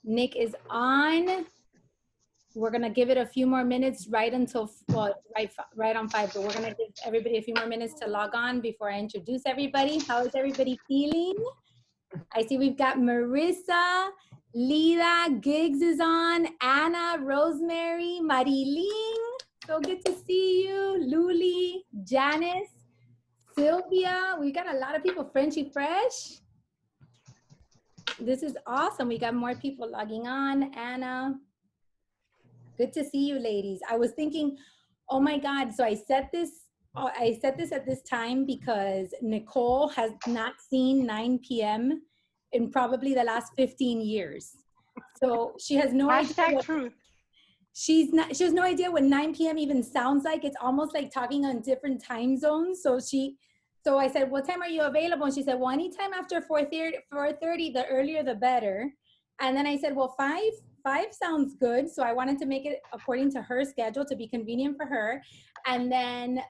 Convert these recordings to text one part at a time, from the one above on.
Nick is on. We're going to give it a few more minutes right until, well, right on 5, but we're going to give everybody a few more minutes to log on before I introduce everybody. How is everybody feeling? I see we've got Marissa, Lida, Giggs is on, Anna, Rosemary, Mariling. So good to see you. Luli, Janice, Sylvia. We got a lot of people. Frenchy Fresh. This is awesome. We got more people logging on. Anna. Good to see you, ladies. I was thinking, oh my God. So I set this at this time because Nicole has not seen 9 p.m. in probably the last 15 years. So she has no idea. Hashtag truth. She has no idea what 9 p.m. even sounds like. It's almost like talking on different time zones. So I said, what time are you available? And she said, well, anytime after 4:30, the earlier the better. And then I said, well, 5 sounds good. So I wanted to make it according to her schedule to be convenient for her. And then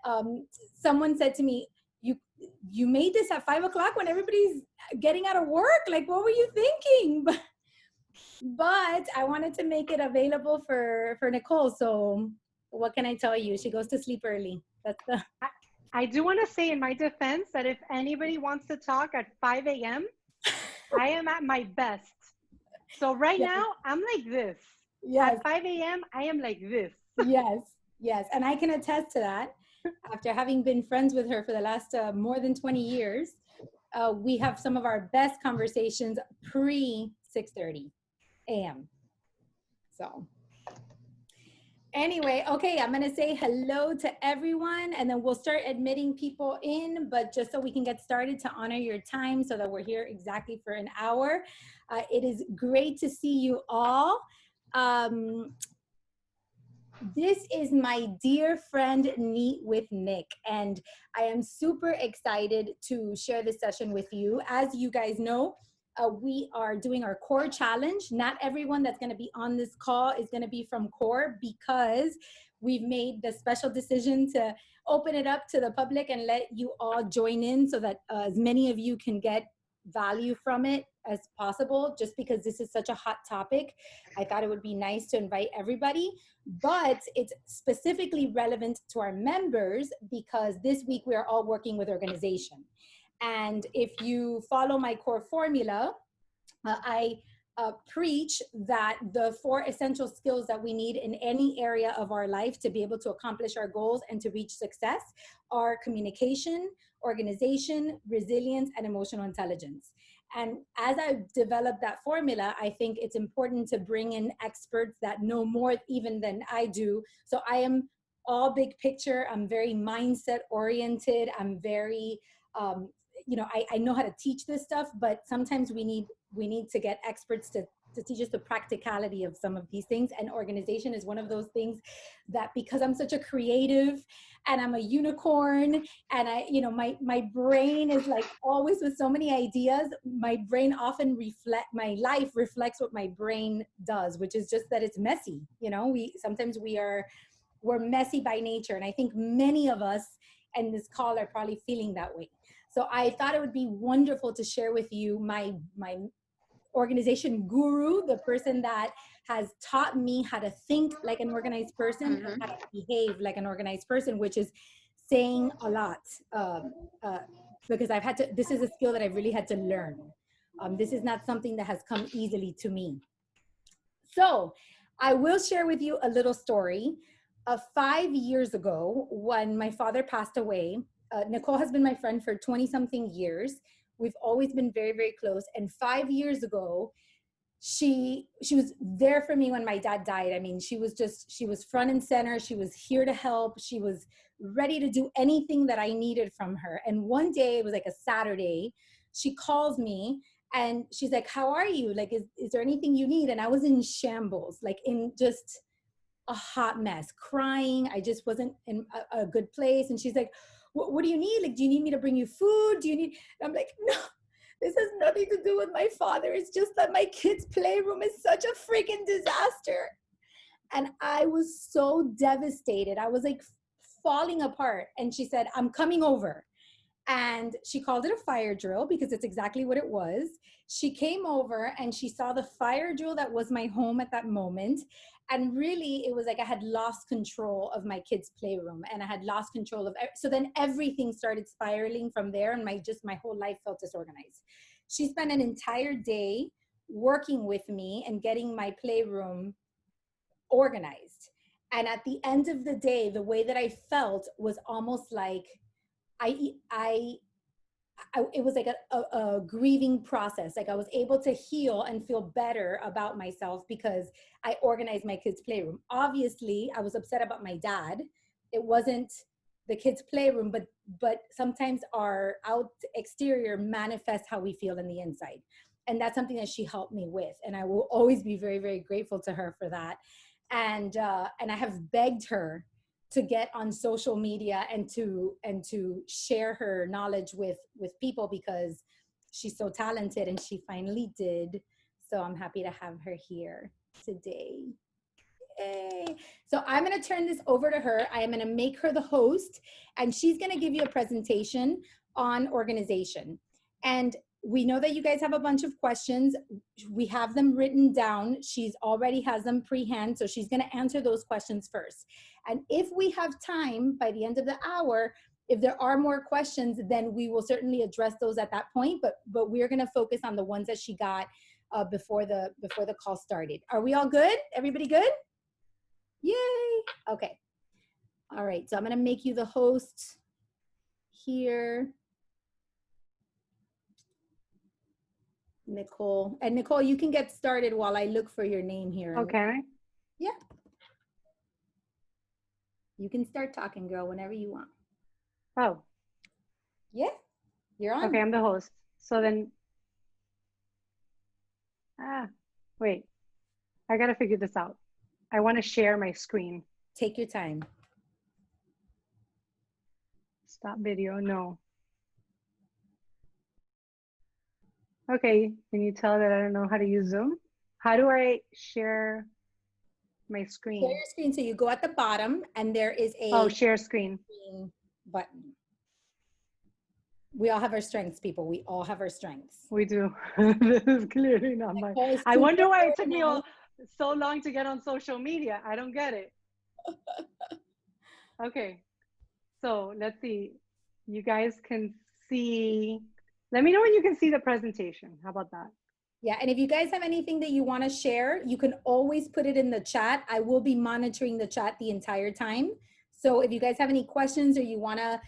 someone said to me, you made this at 5 o'clock when everybody's getting out of work? Like, what were you thinking? But I wanted to make it available for Nicole. So what can I tell you? She goes to sleep early. That's the... I do want to say in my defense that if anybody wants to talk at 5 a.m., I am at my best. So right now, I'm like this. Yes. At 5 a.m., I am like this. Yes. And I can attest to that. After having been friends with her for the last more than 20 years, we have some of our best conversations pre 6:30 a.m. So anyway, okay, I'm going to say hello to everyone and then we'll start admitting people in, but just so we can get started to honor your time so that we're here exactly for an hour. It is great to see you all. This is my dear friend, Meet with Nick, and I am super excited to share this session with you. As you guys know, we are doing our core challenge. Not everyone that's going to be on this call is going to be from core because we've made the special decision to open it up to the public and let you all join in so that as many of you can get value from it as possible. Just because this is such a hot topic, I thought it would be nice to invite everybody, but it's specifically relevant to our members because this week we are all working with organization. And if you follow my core formula, I preach that the 4 essential skills that we need in any area of our life to be able to accomplish our goals and to reach success are communication, organization, resilience, and emotional intelligence. And as I've developed that formula, I think it's important to bring in experts that know more even than I do. So I am all big picture. I'm very mindset oriented. I'm very, I know how to teach this stuff, but sometimes we need to get experts to teach us the practicality of some of these things. And organization is one of those things that, because I'm such a creative and I'm a unicorn and my brain is like always with so many ideas, my brain often my life reflects what my brain does, which is just that it's messy. We're messy by nature. And I think many of us in this call are probably feeling that way. So I thought it would be wonderful to share with you my organization guru, the person that has taught me how to think like an organized person and how to behave like an organized person, which is saying a lot because this is a skill that I've really had to learn. This is not something that has come easily to me. So I will share with you a little story. 5 years ago, when my father passed away, Nicole has been my friend for 20 something years. We've always been very, very close. And 5 years ago, she was there for me when my dad died. I mean, she was front and center. She was here to help. She was ready to do anything that I needed from her. And one day, it was like a Saturday, she calls me and she's like, how are you? Like, is there anything you need? And I was in shambles, like in just a hot mess, crying. I just wasn't in a good place. And she's like, what do you need? Like, do you need me to bring you food? Do you need, and I'm like, no, this has nothing to do with my father. It's just that my kid's playroom is such a freaking disaster. And I was so devastated. I was like falling apart. And she said, I'm coming over. And she called it a fire drill because it's exactly what it was. She came over and she saw the fire drill that was my home at that moment. And really, it was like I had lost control of my kids' playroom and I had lost control of. So then everything started spiraling from there, and my whole life felt disorganized. She spent an entire day working with me and getting my playroom organized. And at the end of the day, the way that I felt was almost like I I it was like a grieving process. Like I was able to heal and feel better about myself because I organized my kids' playroom. Obviously, I was upset about my dad. It wasn't the kids' playroom, but sometimes our out exterior manifests how we feel in the inside. And that's something that she helped me with. And I will always be very, very grateful to her for that. And I have begged her to get on social media and to share her knowledge with people because she's so talented and she finally did. So I'm happy to have her here today. Yay. So I'm going to turn this over to her. I am going to make her the host, and she's going to give you a presentation on organization. And we know that you guys have a bunch of questions. We have them written down. She's already has them pre-hand, so she's going to answer those questions first. And if we have time by the end of the hour, if there are more questions, then we will certainly address those at that point. But we're going to focus on the ones that she got before the call started. Are we all good? Everybody good? Yay. Okay. All right. So I'm going to make you the host here. Nicole. And Nicole, you can get started while I look for your name here. Okay. Yeah. You can start talking, girl, whenever you want. Oh. Yeah. You're on. Okay, I'm the host. So then, wait. I got to figure this out. I want to share my screen. Take your time. Stop video, no. Okay, can you tell that I don't know how to use Zoom? How do I share my screen? Share your screen. So you go at the bottom and there is a share screen button. We all have our strengths, people. We all have our strengths. We do. This is clearly not my. I wonder why it took me so long to get on social media. I don't get it. Okay, so let's see. You guys can see. Let me know when you can see the presentation. How about that? Yeah, and if you guys have anything that you want to share, you can always put it in the chat. I will be monitoring the chat the entire time. So if you guys have any questions or you want to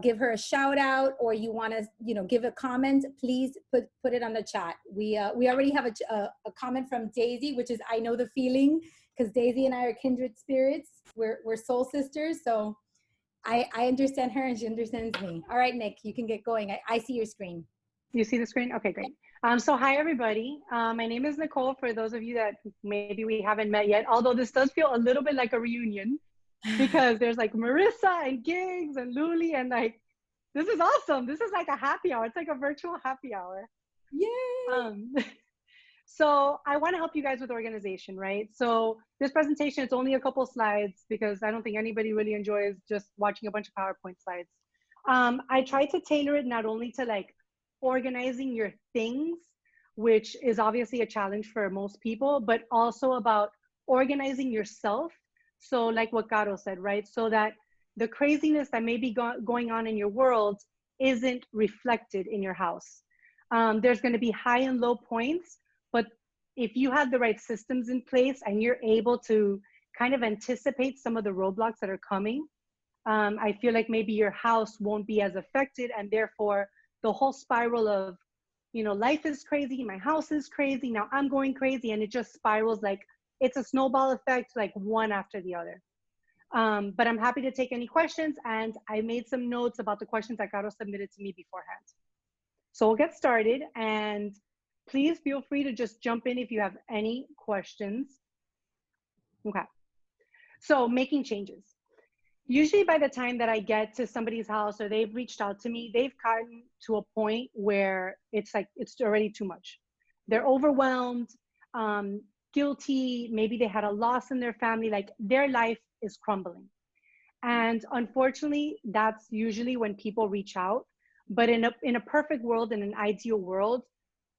give her a shout out or you want to, give a comment, please put it on the chat. We already have a comment from Daisy, which is I know the feeling, because Daisy and I are kindred spirits. We're soul sisters. So I understand her and she understands me. All right, Nick, you can get going. I see your screen. You see the screen? Okay, great. So hi, everybody. My name is Nicole, for those of you that maybe we haven't met yet, although this does feel a little bit like a reunion because there's like Marissa and Gigs and Luli and like, this is awesome. This is like a happy hour. It's like a virtual happy hour. Yay! So I want to help you guys with organization, right? So this presentation, it's only a couple slides because I don't think anybody really enjoys just watching a bunch of PowerPoint slides. I try to tailor it not only to like organizing your things, which is obviously a challenge for most people, but also about organizing yourself. So like what Caro said, right? So that the craziness that may be going on in your world isn't reflected in your house. There's going to be high and low points, but if you have the right systems in place and you're able to kind of anticipate some of the roadblocks that are coming, I feel like maybe your house won't be as affected, and therefore the whole spiral of, life is crazy, my house is crazy, now I'm going crazy, and it just spirals like it's a snowball effect, like one after the other. But I'm happy to take any questions, and I made some notes about the questions that Caro submitted to me beforehand. So we'll get started, and please feel free to just jump in if you have any questions. Okay, so making changes. Usually by the time that I get to somebody's house or they've reached out to me, they've gotten to a point where it's like, it's already too much. They're overwhelmed, guilty, maybe they had a loss in their family, like their life is crumbling. And unfortunately, that's usually when people reach out. But in a perfect world, in an ideal world,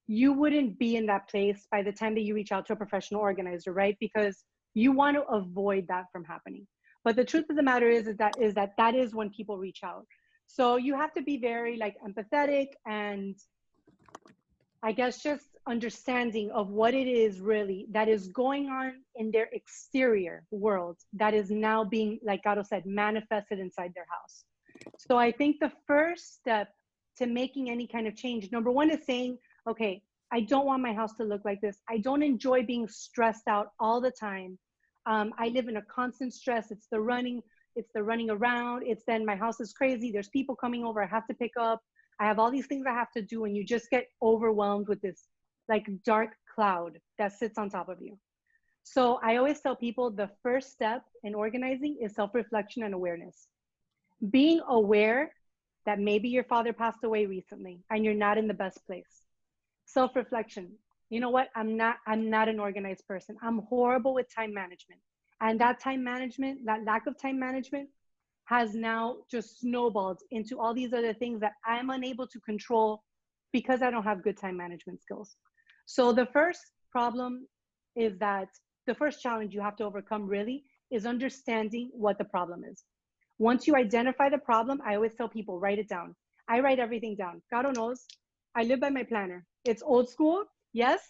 you wouldn't be in that place by the time that you reach out to a professional organizer, right? Because you want to avoid that from happening. But the truth of the matter is that is when people reach out. So you have to be very like empathetic and I guess just understanding of what it is really that is going on in their exterior world that is now being, like Gato said, manifested inside their house. So I think the first step to making any kind of change, number one, is saying, okay, I don't want my house to look like this. I don't enjoy being stressed out all the time. I live in a constant stress. It's the running around. It's then my house is crazy. There's people coming over. I have to pick up. I have all these things I have to do, and you just get overwhelmed with this like dark cloud that sits on top of you. So I always tell people the first step in organizing is self-reflection and awareness. Being aware that maybe your father passed away recently and you're not in the best place. Self-reflection. You know what? I'm not an organized person. I'm horrible with time management. And that time management, that lack of time management has now just snowballed into all these other things that I'm unable to control because I don't have good time management skills. So the first problem is that the first challenge you have to overcome really is understanding what the problem is. Once you identify the problem, I always tell people, write it down. I write everything down. God knows, I live by my planner. It's old school. Yes,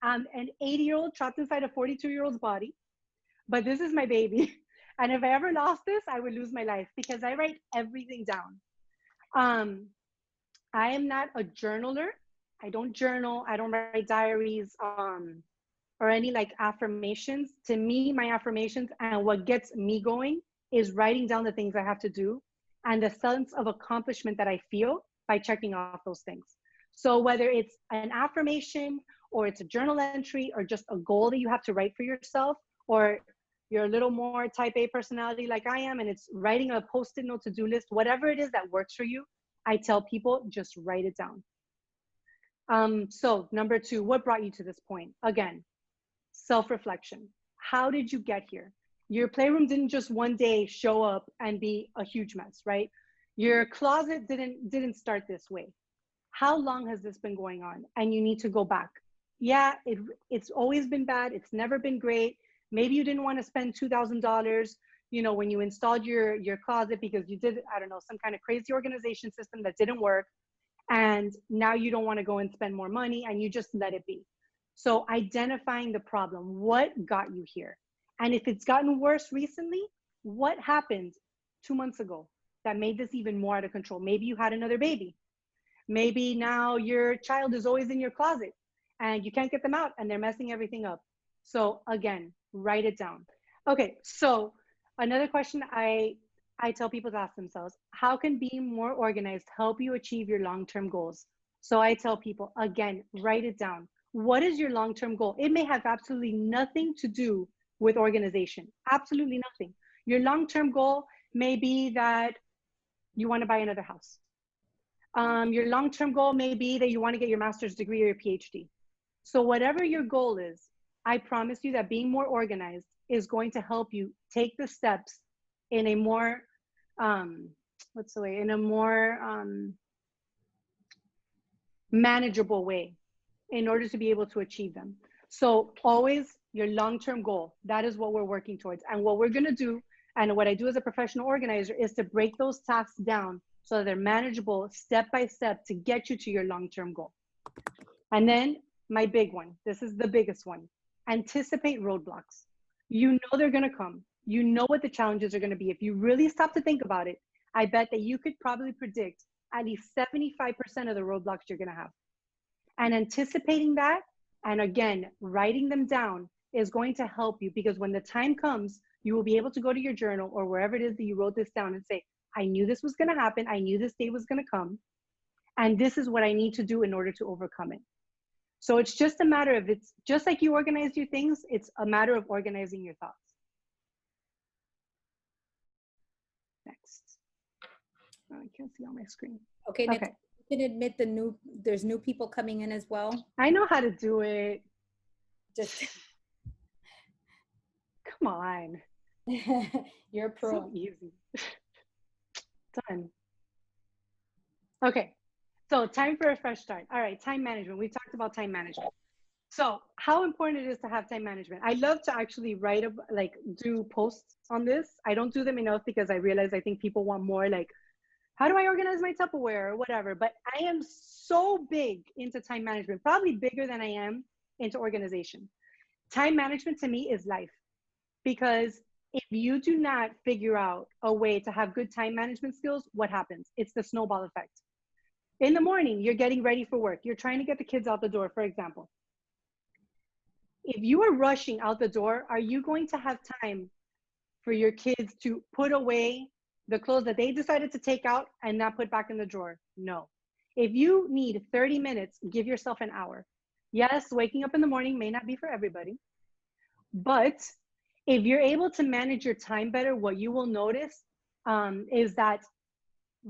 I'm an 80-year-old trapped inside a 42-year-old's body, but this is my baby. And if I ever lost this, I would lose my life because I write everything down. Um, I am not a journaler. I don't journal. I don't write diaries or any like affirmations. To me, my affirmations and what gets me going is writing down the things I have to do and the sense of accomplishment that I feel by checking off those things. So whether it's an affirmation or it's a journal entry or just a goal that you have to write for yourself, or you're a little more type A personality like I am, and it's writing a post-it note to-do list, whatever it is that works for you, I tell people just write it down. So number two, what brought you to this point? Again, self-reflection. How did you get here? Your playroom didn't just one day show up and be a huge mess, right? Your closet didn't start this way. How long has this been going on? And you need to go back. Yeah, it's always been bad. It's never been great. Maybe you didn't want to spend $2,000, when you installed your closet because you did, I don't know, some kind of crazy organization system that didn't work. And now you don't want to go and spend more money and you just let it be. So identifying the problem, what got you here? And if it's gotten worse recently, what happened 2 months ago that made this even more out of control? Maybe you had another baby. Maybe now your child is always in your closet and you can't get them out and they're messing everything up. So again, write it down. Okay, so another question I tell people to ask themselves, how can being more organized help you achieve your long-term goals? So I tell people, again, write it down. What is your long-term goal? It may have absolutely nothing to do with organization, absolutely nothing. Your long-term goal may be that you want to buy another house. Your long-term goal may be that you want to get your master's degree or your PhD. So whatever your goal is, I promise you that being more organized is going to help you take the steps in a more, manageable way in order to be able to achieve them. So always your long-term goal, that is what we're working towards. And what we're going to do, and what I do as a professional organizer, is to break those tasks down so that they're manageable step by step to get you to your long-term goal. And then my big one, this is the biggest one, anticipate roadblocks. You know they're going to come. You know what the challenges are going to be. If you really stop to think about it, I bet that you could probably predict at least 75% of the roadblocks you're going to have. And anticipating that, and again, writing them down is going to help you, because when the time comes, you will be able to go to your journal or wherever it is that you wrote this down and say, I knew this was going to happen. I knew this day was going to come. And this is what I need to do in order to overcome it. So it's just a matter of, it's just like you organize your things, it's a matter of organizing your thoughts. Next. Oh, I can't see on my screen. Okay, Nick, you can admit there's new people coming in as well. I know how to do it. Just come on. You're a pro. So easy. Done. Okay. So time for a fresh start. All right, time management. We've talked about time management. So how important it is to have time management. I love to actually write, like do posts on this. I don't do them enough because I realize I think people want more like, how do I organize my Tupperware or whatever? But I am so big into time management, probably bigger than I am into organization. Time management to me is life, because if you do not figure out a way to have good time management skills, what happens? It's the snowball effect. In the morning, you're getting ready for work. You're trying to get the kids out the door, for example. If you are rushing out the door, are you going to have time for your kids to put away the clothes that they decided to take out and not put back in the drawer? No. If you need 30 minutes, give yourself an hour. Yes, waking up in the morning may not be for everybody, but if you're able to manage your time better, what you will notice is that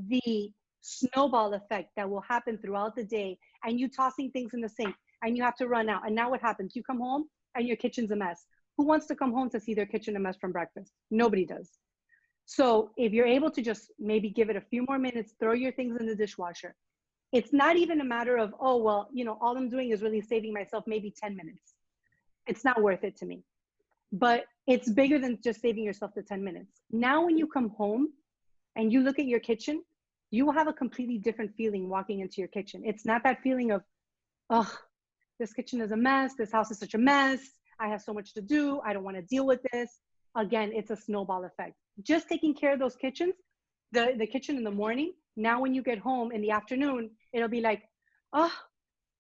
the snowball effect that will happen throughout the day, and you tossing things in the sink and you have to run out. And now what happens? You come home and your kitchen's a mess. Who wants to come home to see their kitchen a mess from breakfast? Nobody does. So if you're able to just maybe give it a few more minutes, throw your things in the dishwasher. It's not even a matter of, oh, well, you know, all I'm doing is really saving myself maybe 10 minutes. It's not worth it to me. But it's bigger than just saving yourself the 10 minutes. Now, when you come home and you look at your kitchen, you will have a completely different feeling walking into your kitchen. It's not that feeling of, oh, this kitchen is a mess. This house is such a mess. I have so much to do. I don't want to deal with this. Again, it's a snowball effect. Just taking care of those kitchens, the kitchen in the morning. Now, when you get home in the afternoon, it'll be like, oh,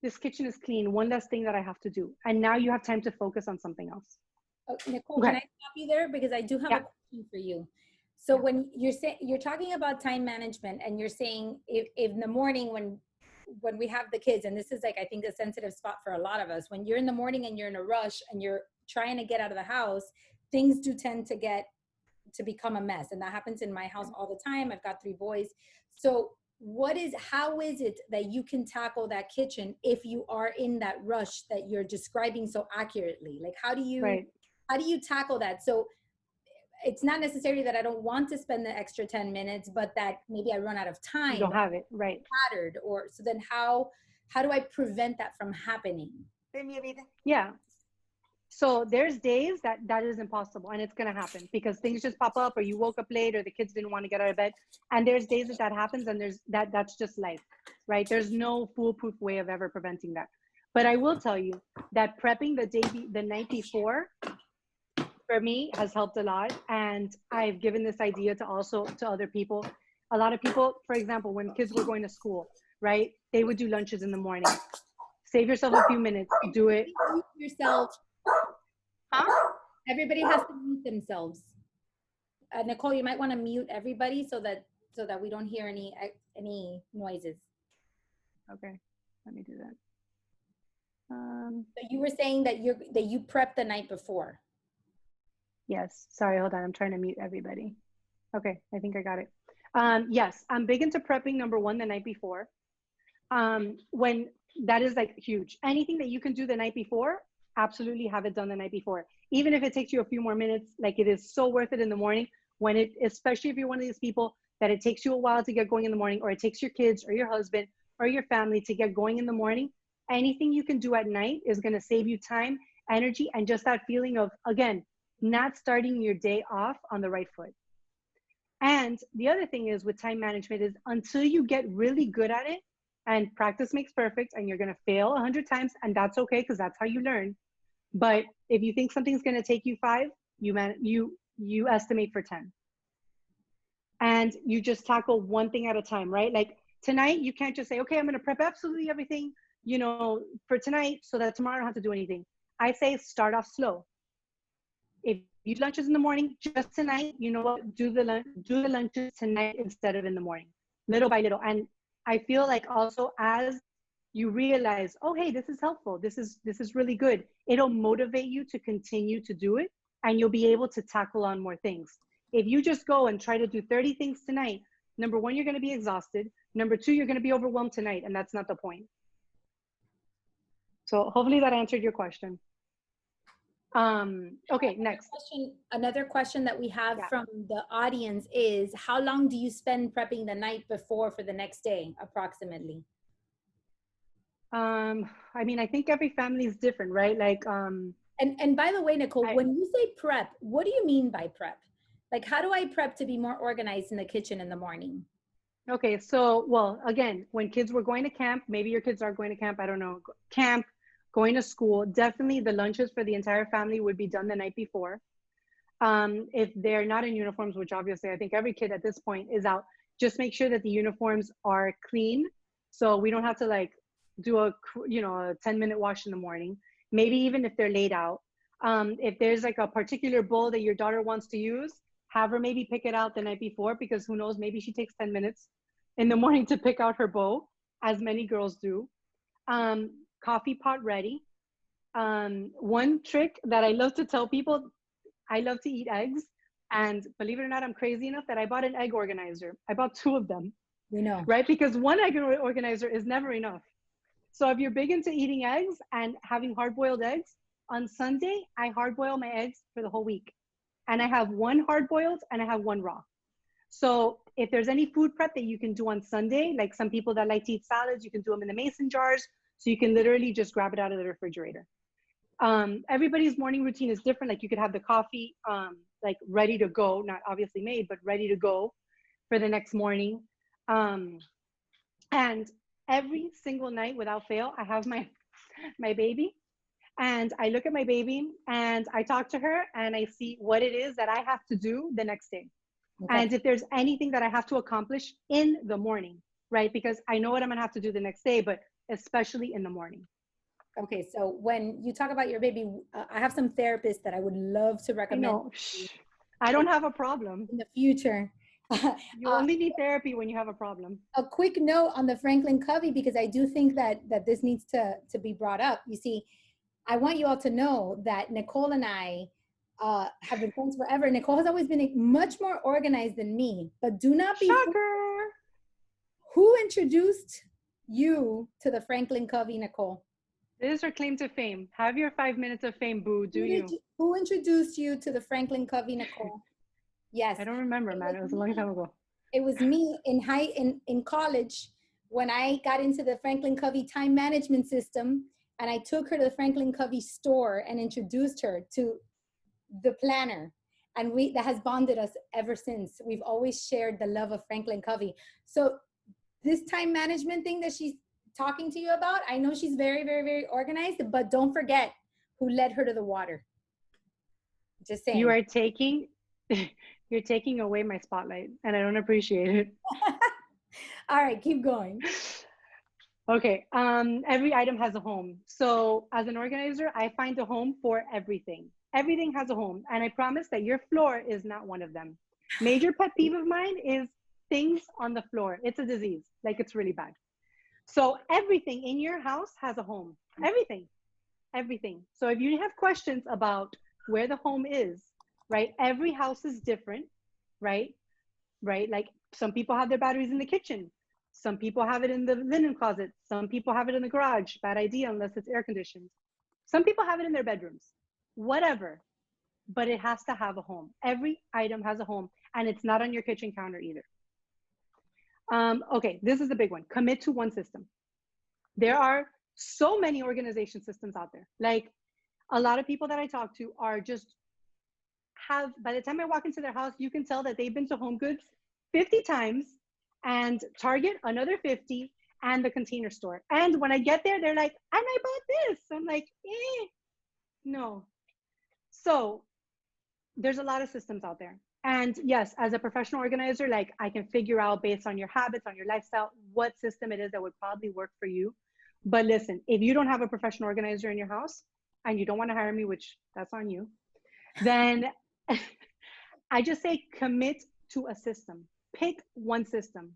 this kitchen is clean. One less thing that I have to do. And now you have time to focus on something else. Oh, Nicole, can Okay. I stop you there? Because I do have a Yeah. question for you. So Yeah. when you're saying, you're talking about time management, and you're saying if in the morning when we have the kids, and this is like I think a sensitive spot for a lot of us, when you're in the morning and you're in a rush and you're trying to get out of the house, things do tend to become a mess, and that happens in my house all the time. I've got 3 boys. So how is it that you can tackle that kitchen if you are in that rush that you're describing so accurately? Like Right. how do you tackle that? So it's not necessarily that I don't want to spend the extra 10 minutes, but that maybe I run out of You time, don't have it. Right. scattered, or so then how do I prevent that from happening? Yeah. So there's days that that is impossible, and it's going to happen because things just pop up, or you woke up late, or the kids didn't want to get out of bed. And there's days that that happens, and that's just life, right? There's no foolproof way of ever preventing that. But I will tell you that prepping the night before for me has helped a lot, and I've given this idea to also to other people. A lot of people, for example, when kids were going to school, right? They would do lunches in the morning. Save yourself a few minutes, do it. Mute yourself. Huh? Everybody has to mute themselves. Nicole, you might want to mute everybody so that we don't hear any noises. Okay, let me do that. So you were saying that you prep the night before. Yes, sorry, hold on. I'm trying to mute everybody. Okay, I think I got it. Yes, I'm big into prepping number one the night before. When that is like huge. Anything that you can do the night before, absolutely have it done the night before. Even if it takes you a few more minutes, like it is so worth it in the morning when it, especially if you're one of these people that it takes you a while to get going in the morning, or it takes your kids or your husband or your family to get going in the morning. Anything you can do at night is going to save you time, energy, and just that feeling of, again, not starting your day off on the right foot. And the other thing is with time management is until you get really good at it, and practice makes perfect, and you're going to fail 100 times, and that's okay because that's how you learn. But if you think something's going to take you 5, you estimate for 10. And you just tackle one thing at a time, right? Like tonight, you can't just say, okay, I'm going to prep absolutely everything, you know, for tonight so that tomorrow I don't have to do anything. I say start off slow. If you eat lunches in the morning, just tonight, you know what, do the lunches tonight instead of in the morning, little by little. And I feel like also as you realize, oh, hey, this is helpful, this is really good, it'll motivate you to continue to do it, and you'll be able to tackle on more things. If you just go and try to do 30 things tonight, number one, you're going to be exhausted. Number two, you're going to be overwhelmed tonight, and that's not the point. So hopefully that answered your question. Okay, next. Another question that we have from the audience is, how long do you spend prepping the night before for the next day, approximately? I mean, I think every family is different, right? Like, And by the way, Nicole, I when you say prep, what do you mean by prep? Like, how do I prep to be more organized in the kitchen in the morning? okay. So, well, again, when kids were going to camp, maybe your kids are going to camp. I don't know, camp, going to school. Definitely, the lunches for the entire family would be done the night before. If they're not in uniforms, which obviously I think every kid at this point is out, just make sure that the uniforms are clean. So we don't have to like do a 10-minute wash in the morning. Maybe even if they're laid out. If there's like a particular bowl that your daughter wants to use, have her maybe pick it out the night before, because who knows, maybe she takes 10 minutes in the morning to pick out her bowl, as many girls do. Coffee pot ready. One trick that I love to tell people, I love to eat eggs. And believe it or not, I'm crazy enough that I bought an egg organizer. I bought two of them, We know. right? Because one egg organizer is never enough. So if you're big into eating eggs and having hard boiled eggs, on Sunday, I hard boil my eggs for the whole week. And I have one hard boiled and I have one raw. So if there's any food prep that you can do on Sunday, like some people that like to eat salads, you can do them in the mason jars. So you can literally just grab it out of the refrigerator. Everybody's morning routine is different. Like you could have the coffee like ready to go, not obviously made, but ready to go for the next morning. Um, and every single night without fail, I have my baby, and I look at my baby and I talk to her and I see what it is that I have to do the next day. Okay. And if there's anything that I have to accomplish in the morning, right? Because I know what I'm gonna have to do the next day, but especially in the morning. Okay. So when you talk about your baby, I have some therapists that I would love to I recommend know. I don't have a problem. in the future. You only need therapy when you have a problem. A quick note on the Franklin Covey, because I do think that this needs to be brought up. You see, I want you all to know that Nicole and I have been friends forever. Nicole has always been much more organized than me, but do not be fooled. Shocker. Who introduced you to the Franklin Covey, Nicole? This is her claim to fame. Have your 5 minutes of fame, boo. Do you? Who introduced you to the Franklin Covey, Nicole? Yes, I don't remember, it man. was It was a long me. time ago. It was me in college when I got into the Franklin Covey time management system, and I took her to the Franklin Covey store and introduced her to the planner. And we that has bonded us ever since. We've always shared the love of Franklin Covey. So this time management thing that she's talking to you about, I know she's very, very, very organized, but don't forget who led her to the water. Just You saying. are taking you're taking away my spotlight and I don't appreciate it. All right, keep going. Okay. Every item has a home. So as an organizer, I find a home for everything. Everything has a home. And I promise that your floor is not one of them. Major pet peeve of mine is things on the floor. It's a disease. Like it's really bad. So everything in your house has a home. Everything. Everything. So if you have questions about where the home is, right? Every house is different, right? Right? Like some people have their batteries in the kitchen. Some people have it in the linen closet. Some people have it in the garage. Bad idea unless it's air conditioned. Some people have it in their bedrooms. Whatever. But it has to have a home. Every item has a home, and it's not on your kitchen counter either. Okay, this is a big one. Commit to one system. There are so many organization systems out there. Like a lot of people that I talk to are just have, by the time I walk into their house, you can tell that they've been to Home Goods 50 times and Target another 50 and the Container Store. And when I get there, they're like, and I bought this. I'm like, no. So there's a lot of systems out there. And yes, as a professional organizer, like I can figure out based on your habits, on your lifestyle, what system it is that would probably work for you. But listen, if you don't have a professional organizer in your house and you don't want to hire me, which that's on you, then I just say commit to a system. Pick one system.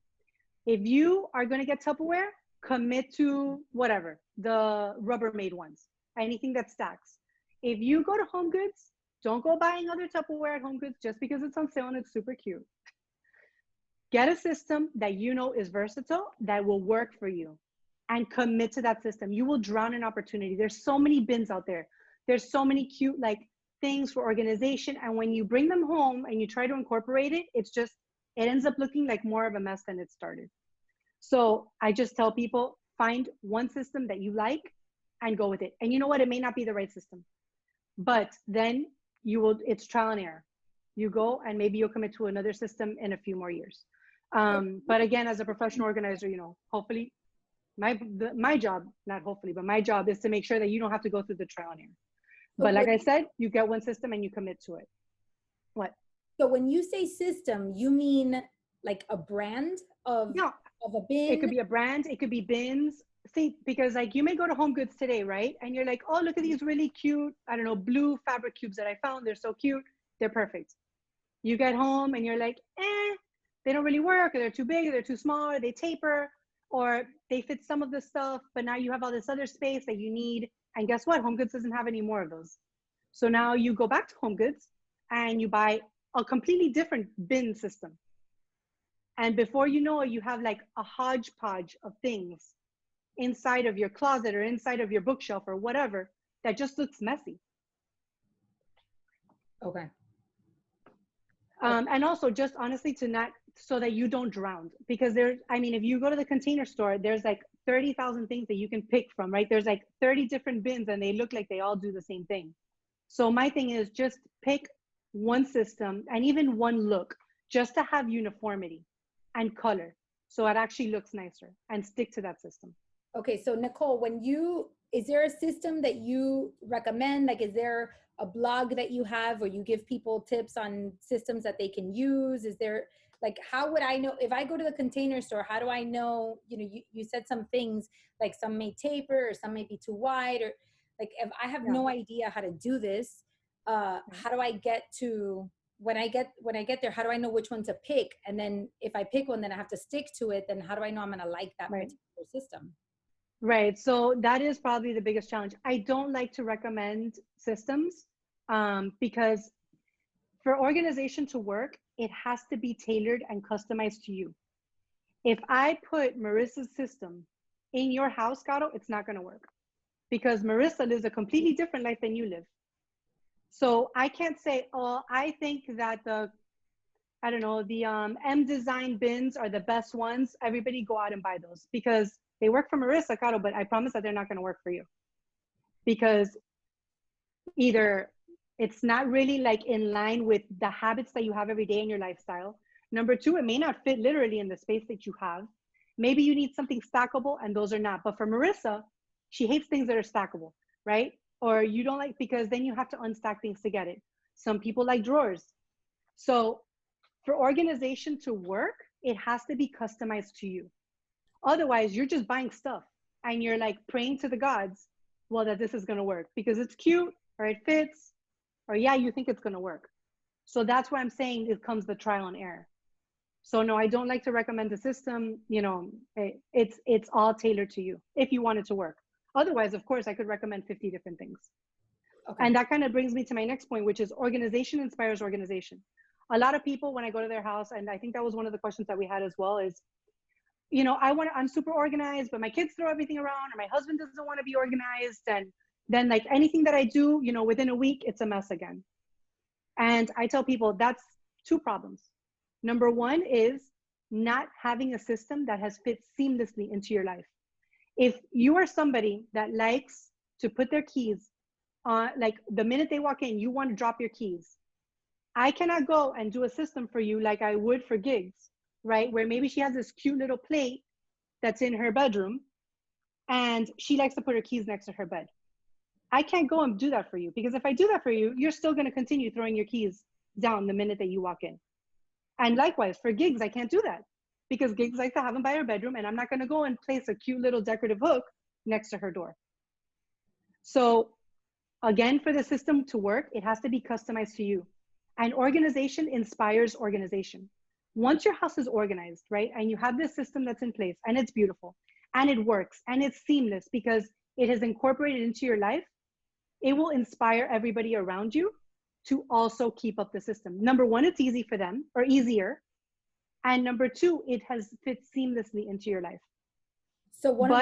If you are going to get Tupperware, commit to whatever, the Rubbermaid ones, anything that stacks. If you go to Home Goods, don't go buying other Tupperware at Home Goods just because it's on sale and it's super cute. Get a system that you know is versatile, that will work for you, and commit to that system. You will drown in opportunity. There's so many bins out there. There's so many cute like things for organization. And when you bring them home and you try to incorporate it, it's just, it ends up looking like more of a mess than it started. So I just tell people, find one system that you like and go with it. And you know what? It may not be the right system, but then it's trial and error. You go and maybe you'll commit to another system in a few more years. But again, as a professional organizer, hopefully my job, not hopefully, but my job is to make sure that you don't have to go through the trial and error. But like I said, you get one system and you commit to it. What? So when you say system, you mean like a brand of No, a bin? it could be a brand, it could be bins. See, because like you may go to Home Goods today, right? And you're like, oh, look at these really cute, I don't know, blue fabric cubes that I found. They're so cute. They're perfect. You get home and you're like, they don't really work, or they're too big, or they're too small, or they taper, or they fit some of the stuff, but now you have all this other space that you need. And guess what? Home Goods doesn't have any more of those. So now you go back to Home Goods and you buy a completely different bin system. And before you know it, you have like a hodgepodge of things inside of your closet or inside of your bookshelf or whatever that just looks messy. Okay. And also just honestly so that you don't drown, because if you go to the Container Store, there's like 30,000 things that you can pick from, right? There's like 30 different bins and they look like they all do the same thing. So my thing is just pick one system and even one look, just to have uniformity and color, so it actually looks nicer, and stick to that system. Okay, so Nicole, is there a system that you recommend? Like, is there a blog that you have where you give people tips on systems that they can use? Is there, like, how would I know if I go to the Container Store? How do I know? You said some things like some may taper or some may be too wide, or like if I have no idea how to do this, how do I get to when I get there? How do I know which one to pick? And then if I pick one, then I have to stick to it. Then how do I know I'm going to like that particular system? Right. So that is probably the biggest challenge. I don't like to recommend systems because for organization to work, it has to be tailored and customized to you. If I put Marissa's system in your house, Gato, it's not going to work, because Marissa lives a completely different life than you live. So I can't say, oh, I think that the M Design bins are the best ones. Everybody go out and buy those, because they work for Marissa, Caro, but I promise that they're not going to work for you, because either it's not really like in line with the habits that you have every day in your lifestyle. Number two, it may not fit literally in the space that you have. Maybe you need something stackable and those are not. But for Marissa, she hates things that are stackable, right? Or you don't like, because then you have to unstack things to get it. Some people like drawers. So for organization to work, it has to be customized to you. Otherwise, you're just buying stuff and you're like praying to the gods, well, that this is going to work because it's cute or it fits, or you think it's going to work. So that's why I'm saying it comes the trial and error. So no, I don't like to recommend the system. It's all tailored to you if you want it to work. Otherwise, of course, I could recommend 50 different things. Okay. And that kind of brings me to my next point, which is organization inspires organization. A lot of people, when I go to their house, and I think that was one of the questions that we had as well, is, I'm super organized, but my kids throw everything around, or my husband doesn't want to be organized. And then like anything that I do, within a week, it's a mess again. And I tell people that's two problems. Number one is not having a system that has fit seamlessly into your life. If you are somebody that likes to put their keys on, like the minute they walk in, you want to drop your keys. I cannot go and do a system for you like I would for gigs, right? Where maybe she has this cute little plate that's in her bedroom and she likes to put her keys next to her bed. I can't go and do that for you, because if I do that for you, you're still going to continue throwing your keys down the minute that you walk in. And likewise, for gigs, I can't do that, because gigs like to have them by her bedroom, and I'm not going to go and place a cute little decorative hook next to her door. So again, for the system to work, it has to be customized to you. And organization inspires organization. Once your house is organized, right, and you have this system that's in place and it's beautiful and it works and it's seamless because it has incorporated into your life, it will inspire everybody around you to also keep up the system. Number one, it's easy for them, or easier. And number two, it has fit seamlessly into your life. So one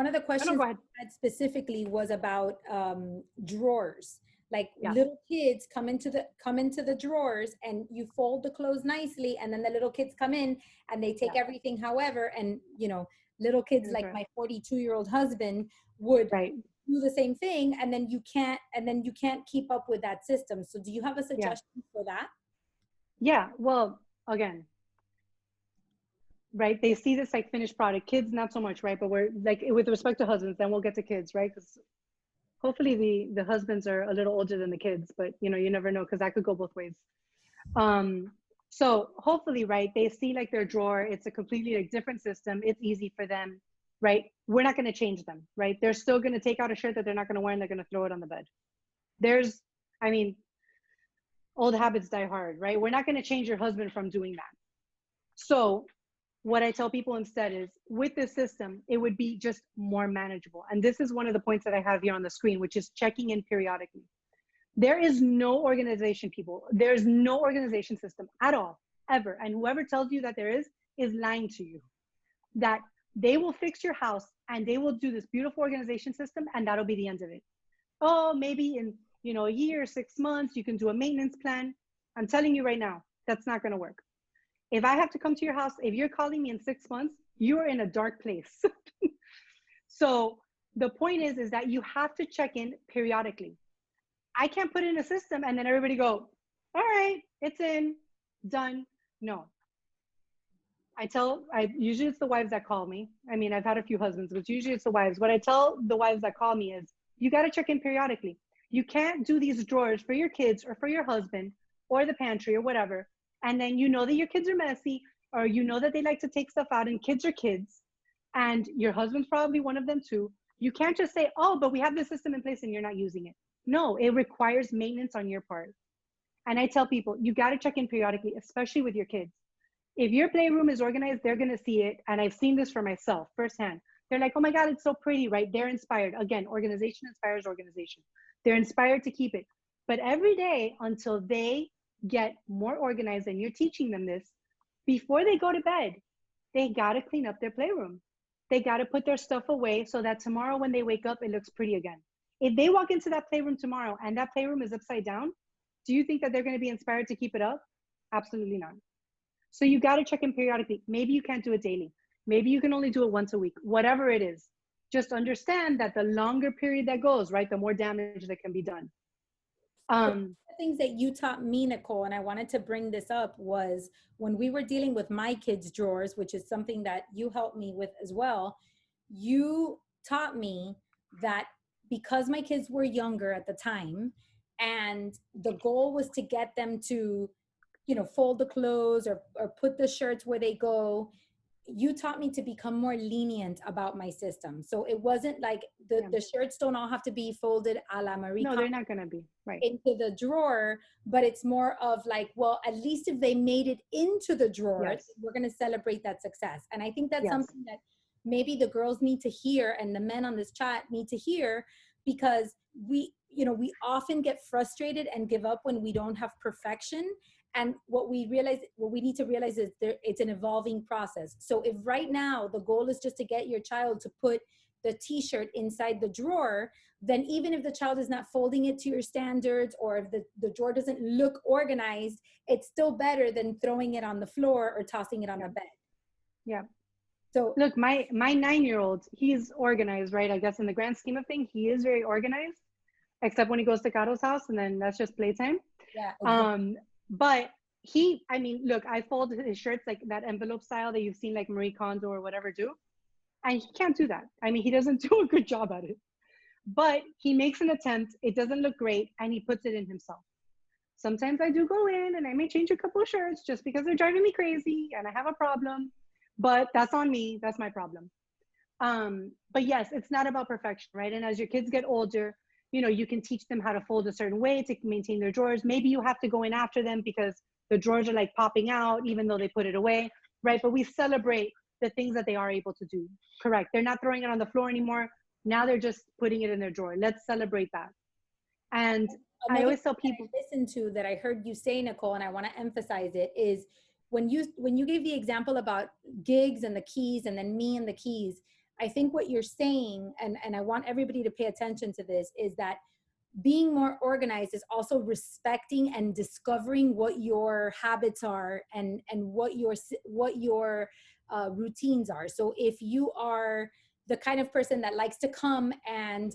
of the questions I had specifically was about drawers. Like little kids come into the drawers and you fold the clothes nicely, and then the little kids come in and they take everything however, and little kids That's like right. my 42-year-old husband would Right. do the same thing, and then you can't keep up with that system. So do you have a Yeah. suggestion for that? Yeah. Well, again, right? They see this like finished product. Kids, not so much, right? But we're like with respect to husbands, then we'll get to kids, right? Because hopefully the husbands are a little older than the kids, but you never know because that could go both ways. Um, so hopefully, right? They see like their drawer. It's a completely like different system. It's easy for them, right? We're not going to change them, right? They're still going to take out a shirt that they're not going to wear and they're going to throw it on the bed. There's, I mean, old habits die hard, right? We're not going to change your husband from doing that. So what I tell people instead is with this system, it would be just more manageable. And this is one of the points that I have here on the screen, which is checking in periodically. There is no organization, people. There's no organization system at all, ever. And whoever tells you that there is lying to you. That they will fix your house and they will do this beautiful organization system and that'll be the end of it. Oh, maybe in a year, 6 months, you can do a maintenance plan. I'm telling you right now, that's not going to work. If I have to come to your house, if you're calling me in 6 months, you are in a dark place. So the point is that you have to check in periodically. I can't put in a system and then everybody go, all right, it's in, done. No. I usually it's the wives that call me. I mean, I've had a few husbands, but usually it's the wives. What I tell the wives that call me is you got to check in periodically. You can't do these drawers for your kids or for your husband or the pantry or whatever. And then you know that your kids are messy or you know that they like to take stuff out and kids are kids and your husband's probably one of them too. You can't just say, oh, but we have the system in place and you're not using it. No, it requires maintenance on your part. And I tell people, you got to check in periodically, especially with your kids. If your playroom is organized, they're going to see it. And I've seen this for myself firsthand. They're like, oh my God, it's so pretty, right? They're inspired. Again, organization inspires organization. They're inspired to keep it. But every day until they get more organized and you're teaching them this, before they go to bed, they got to clean up their playroom. They got to put their stuff away so that tomorrow when they wake up, it looks pretty again. If they walk into that playroom tomorrow and that playroom is upside down, do you think that they're going to be inspired to keep it up? Absolutely not. So you got to check in periodically. Maybe you can't do it daily. Maybe you can only do it once a week, whatever it is. Just understand that the longer period that goes, right, the more damage that can be done. So one of the things that you taught me, Nicole, and I wanted to bring this up was when we were dealing with my kids' drawers, which is something that you helped me with as well. You taught me that because my kids were younger at the time, and the goal was to get them to, fold the clothes or put the shirts where they go. You taught me to become more lenient about my system. So it wasn't like Yeah. the shirts don't all have to be folded a la Marie No, they're not going to be. Right. into the drawer, but it's more of like, well, at least if they made it into the drawer, Yes. we're going to celebrate that success. And I think that's Yes. something that maybe the girls need to hear and the men on this chat need to hear, because we often get frustrated and give up when we don't have perfection. And what we need to realize is it's an evolving process. So if right now the goal is just to get your child to put the t-shirt inside the drawer, then even if the child is not folding it to your standards, or if the drawer doesn't look organized, it's still better than throwing it on the floor or tossing it on Yeah. the bed. Yeah. So Look, my 9-year-old, he's organized, right? I guess in the grand scheme of things, he is very organized, except when he goes to Cato's house, and then that's just playtime. yeah, exactly. But I mean, look, I fold his shirts like that envelope style that you've seen like Marie Kondo or whatever do. And he can't do that. I mean, he doesn't do a good job at it. But he makes an attempt. It doesn't look great, and he puts it in himself. Sometimes I do go in and I may change a couple of shirts just because they're driving me crazy and I have a problem. But that's on me. That's my problem. But yes, it's not about perfection, right? And as your kids get older, you can teach them how to fold a certain way to maintain their drawers. Maybe you have to go in after them because the drawers are like popping out, even though they put it away, right? But we celebrate the things that they are able to do. Correct. They're not throwing it on the floor anymore. Now they're just putting it in their drawer. Let's celebrate that. And I Another always thing tell that people, I listened to that I heard you say, Nicole, and I want to emphasize it, is when you gave the example about gigs and the keys and then me and the keys. I think what you're saying, and I want everybody to pay attention to this, is that being more organized is also respecting and discovering what your habits are, and what your routines are. So if you are the kind of person that likes to come and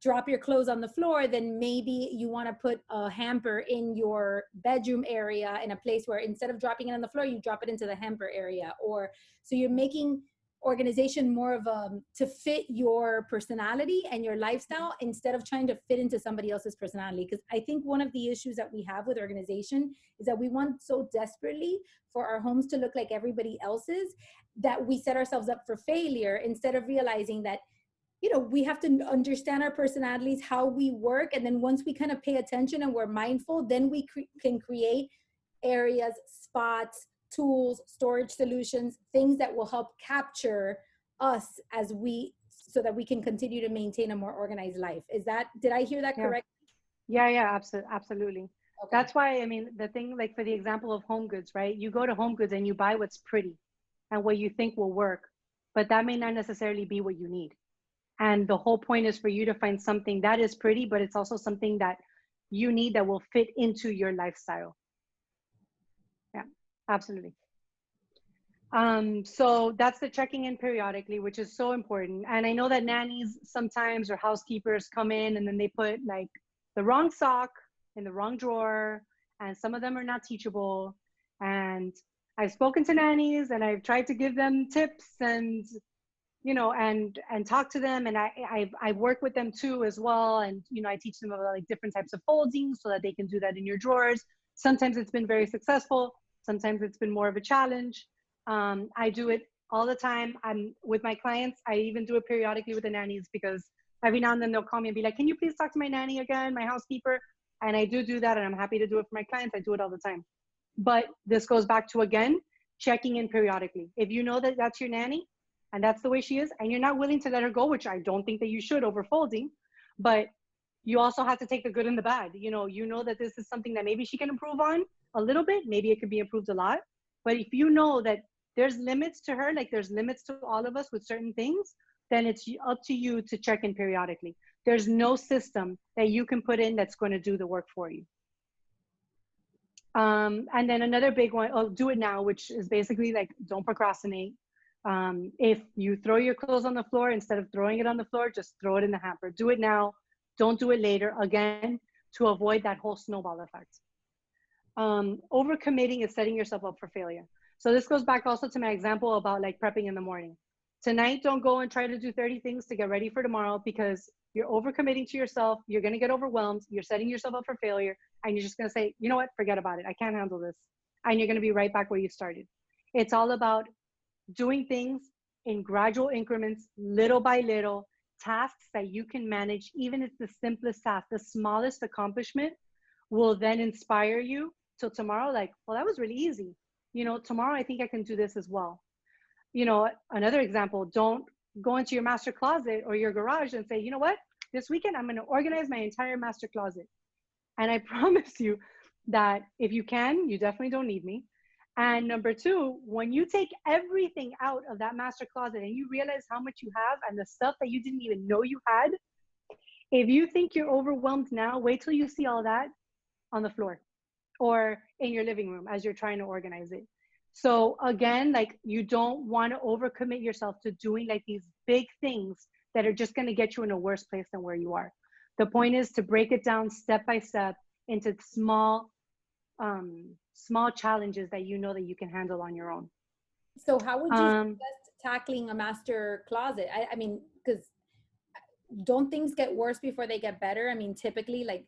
drop your clothes on the floor, then maybe you want to put a hamper in your bedroom area in a place where instead of dropping it on the floor, you drop it into the hamper area. Or so you're making organization more of a to fit your personality and your lifestyle instead of trying to fit into somebody else's personality. Because I think one of the issues that we have with organization is that we want so desperately for our homes to look like everybody else's that we set ourselves up for failure instead of realizing that, you know, we have to understand our personalities, how we work, and then once we kind of pay attention and we're mindful, then we can create areas, spots, tools, storage solutions, things that will help capture us as we, so that we can continue to maintain a more organized life. Is that, did I hear that Yeah. correct? Yeah, absolutely. Okay. That's why, I mean, the thing, like for the example of home goods, right? You go to home goods and you buy what's pretty and what you think will work, but that may not necessarily be what you need. And the whole point is for you to find something that is pretty, but it's also something that you need that will fit into your lifestyle. Yeah, absolutely. So that's the checking in periodically, which is so important. And I know that nannies sometimes or housekeepers come in and then they put like the wrong sock in the wrong drawer, and some of them are not teachable. And I've spoken to nannies and I've tried to give them tips and, you know, and talk to them, and I work with them too as well, and you know, I teach them about like different types of folding so that they can do that in your drawers. Sometimes it's been very successful, sometimes it's been more of a challenge. I do it all the time. I'm with my clients. I even do it periodically with the nannies, because every now and then they'll call me and be like, can you please talk to my nanny again, my housekeeper? And I do that, and I'm happy to do it for my clients. I do it all the time. But this goes back to, again, checking in periodically. If you know that that's your nanny and that's the way she is, and you're not willing to let her go, which I don't think that you should over folding, but you also have to take the good and the bad. You know that this is something that maybe she can improve on a little bit, maybe it could be improved a lot. But if you know that there's limits to her, like there's limits to all of us with certain things, then it's up to you to check in periodically. There's no system that you can put in that's going to do the work for you. And then another big one, oh, do it now, which is basically like, don't procrastinate. If you throw your clothes on the floor, instead of throwing it on the floor, just throw it in the hamper. Do it now. Don't do it later, again, to avoid that whole snowball effect. Overcommitting is setting yourself up for failure. So this goes back also to my example about like prepping in the morning. Tonight, don't go and try to do 30 things to get ready for tomorrow, because you're overcommitting to yourself. You're going to get overwhelmed. You're setting yourself up for failure. And you're just going to say, you know what, forget about it. I can't handle this. And you're going to be right back where you started. It's all about doing things in gradual increments, little by little, tasks that you can manage. Even if it's the simplest task, the smallest accomplishment will then inspire you till tomorrow. Like, well, that was really easy. You know, tomorrow I think I can do this as well. You know, another example, don't go into your master closet or your garage and say, you know what, this weekend I'm going to organize my entire master closet. And I promise you that if you can, you definitely don't need me. And number two, when you take everything out of that master closet and you realize how much you have and the stuff that you didn't even know you had, if you think you're overwhelmed now, wait till you see all that on the floor or in your living room as you're trying to organize it. So again, like, you don't want to overcommit yourself to doing like these big things that are just going to get you in a worse place than where you are. The point is to break it down step by step into small challenges that you know that you can handle on your own. So how would you suggest tackling a master closet? I mean, because don't things get worse before they get better? I mean, typically, like,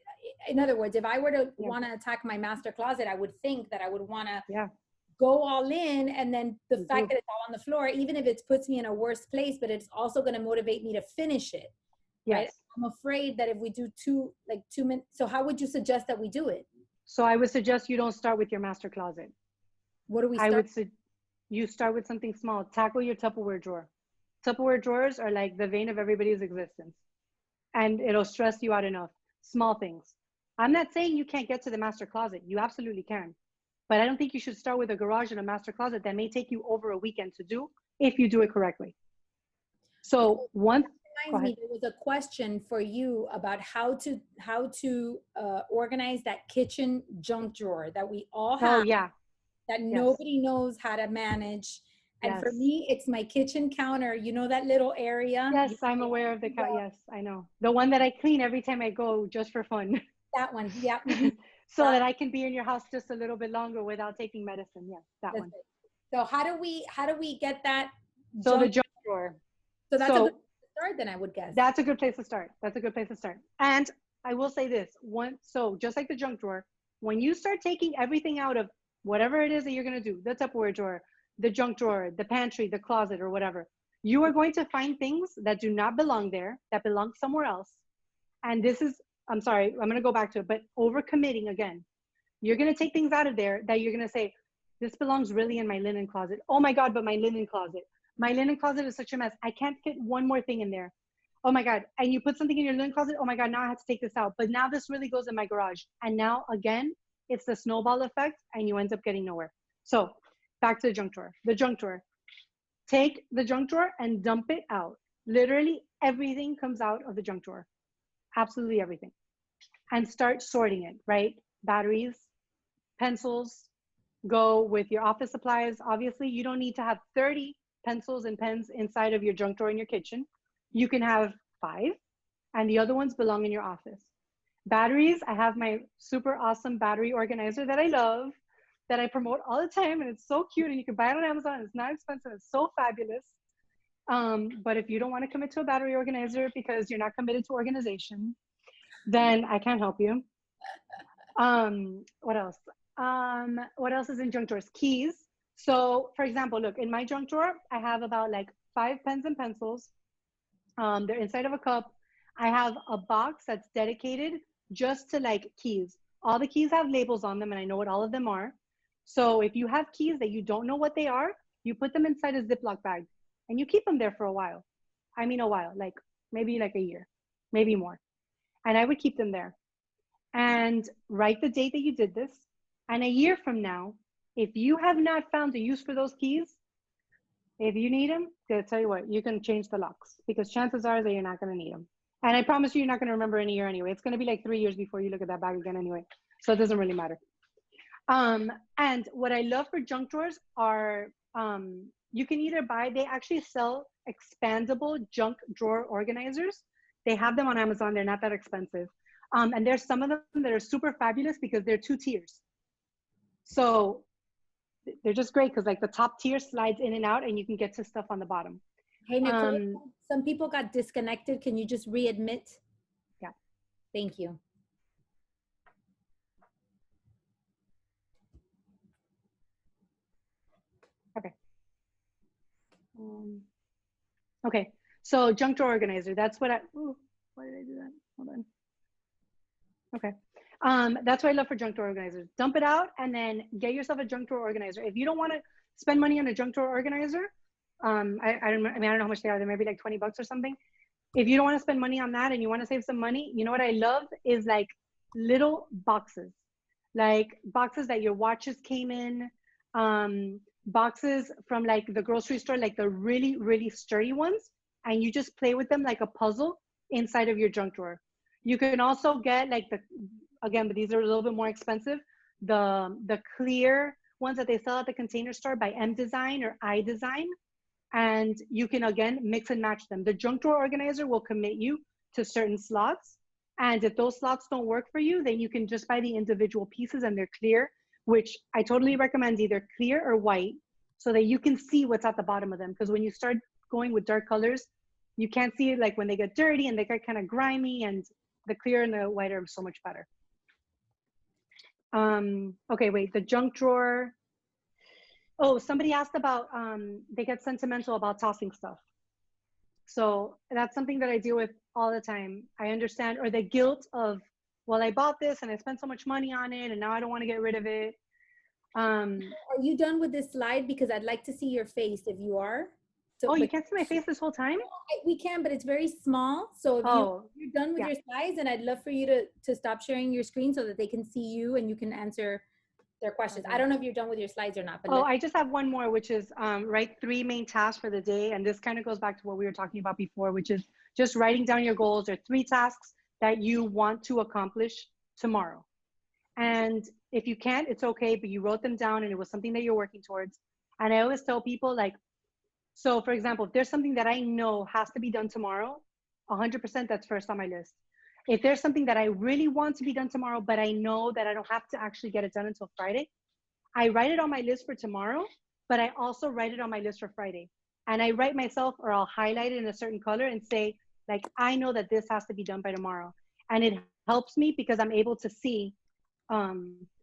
in other words, if I were to want to attack my master closet, I would think that I would want to go all in, and then the fact that it's all on the floor, even if it puts me in a worse place, but it's also going to motivate me to finish it. Right? I'm afraid that if we do 2 minutes, so how would you suggest that we do it? So I would suggest you don't start with your master closet. What do we start? You start with something small. Tackle your Tupperware drawer. Tupperware drawers are like the vein of everybody's existence, and it'll stress you out enough. Small things. I'm not saying you can't get to the master closet. You absolutely can. But I don't think you should start with a garage and a master closet that may take you over a weekend to do if you do it correctly. So one reminds me, there was a question for you about how to organize that kitchen junk drawer that we all have, that nobody knows how to manage. And for Yes. me, it's my kitchen counter. You know that little area? Yes, I'm aware of the cat. Yes, I know. The one that I clean every time I go just for fun. That one. Yeah. Mhm. So That, that I can be in your house just a little bit longer without taking medicine. Yes, that that's one. it. So how do we get that So the junk? junk drawer. So that's a good So start then, I would guess. that's a good place to start. That's a good place to start. And I will say this one. So just like the junk drawer, when you start taking everything out of whatever it is that you're going to do, the Tupperware drawer, the junk drawer, the pantry, the closet, or whatever, you are going to find things that do not belong there, that belong somewhere else. And this is, I'm sorry, I'm going to go back to it, but overcommitting again. You're going to take things out of there that you're going to say, this belongs really in my linen closet. Oh my God, but my linen closet. My linen closet is such a mess. I can't fit one more thing in there. Oh my God. And you put something in your linen closet. Oh my God, now I have to take this out. But now this really goes in my garage. And now again, it's the snowball effect and you end up getting nowhere. So back to the junk drawer. The junk drawer. Take the junk drawer and dump it out. Literally everything comes out of the junk drawer. Absolutely everything. And start sorting it, right? Batteries, pencils, go with your office supplies. Obviously, you don't need to have 30 pencils and pens inside of your junk drawer in your kitchen. You can have 5, and the other ones belong in your office. Batteries, I have my super awesome battery organizer that I love, that I promote all the time, and it's so cute, and you can buy it on Amazon. It's not expensive. It's so fabulous. But if you don't want to commit to a battery organizer because you're not committed to organization, then I can't help you. What else? What else is in junk drawers? Keys. So for example, look, in my junk drawer, I have about like 5 pens and pencils. They're inside of a cup. I have a box that's dedicated just to like keys. All the keys have labels on them and I know what all of them are. So if you have keys that you don't know what they are, you put them inside a Ziploc bag and you keep them there for a while. I mean, a while, like maybe like a year, maybe more. And I would keep them there and write the date that you did this. And a year from now, if you have not found a use for those keys, if you need them, I'll tell you what, you can change the locks because chances are that you're not going to need them. And I promise you, you're not going to remember in a year anyway. It's going to be like 3 years before you look at that bag again anyway. So it doesn't really matter. And what I love for junk drawers are you can either buy, they actually sell expandable junk drawer organizers. They have them on Amazon. They're not that expensive. And there's some of them that are super fabulous because they're 2 tiers. So they're just great because like the top tier slides in and out and you can get to stuff on the bottom. Hey, Nicole, some people got disconnected. Can you just readmit? Yeah. Thank you. Okay. Okay. So junk drawer organizer. That's what why did I do that? Hold on. Okay. That's what I love for junk drawer organizers. Dump it out and then get yourself a junk drawer organizer. If you don't want to spend money on a junk drawer organizer, I mean, I don't know how much they are. They may be like 20 bucks or something. If you don't want to spend money on that and you want to save some money, you know what I love is like little boxes, like boxes that your watches came in, boxes from like the grocery store, like the really, really sturdy ones. And you just play with them like a puzzle inside of your junk drawer. You can also get like again, but these are a little bit more expensive, the clear ones that they sell at the Container Store by M Design or I Design. And you can again mix and match them. The junk drawer organizer will commit you to certain slots. And if those slots don't work for you, then you can just buy the individual pieces and they're clear, which I totally recommend either clear or white so that you can see what's at the bottom of them. Because when you start going with dark colors, you can't see it like when they get dirty and they get kind of grimy, and the clear and the white are so much better. Okay, wait, the junk drawer. Oh, somebody asked about, they get sentimental about tossing stuff. So that's something that I deal with all the time. I understand, or the guilt of, well, I bought this and I spent so much money on it and now I don't want to get rid of it. Are you done with this slide? Because I'd like to see your face if you are. So, oh, you can't see my face this whole time? We can, but it's very small. So if you're done with your slides, and I'd love for you to stop sharing your screen so that they can see you and you can answer their questions. I don't know if you're done with your slides or not. But I just have one more, which is write 3 main tasks for the day. And this kind of goes back to what we were talking about before, which is just writing down your goals or 3 tasks that you want to accomplish tomorrow. And if you can't, it's okay, but you wrote them down and it was something that you're working towards. And I always tell people, like, So for example, if there's something that I know has to be done tomorrow, 100% that's first on my list. If there's something that I really want to be done tomorrow, but I know that I don't have to actually get it done until Friday, I write it on my list for tomorrow, but I also write it on my list for Friday. And I write myself, or I'll highlight it in a certain color and say, like, I know that this has to be done by tomorrow. And it helps me because I'm able to see, why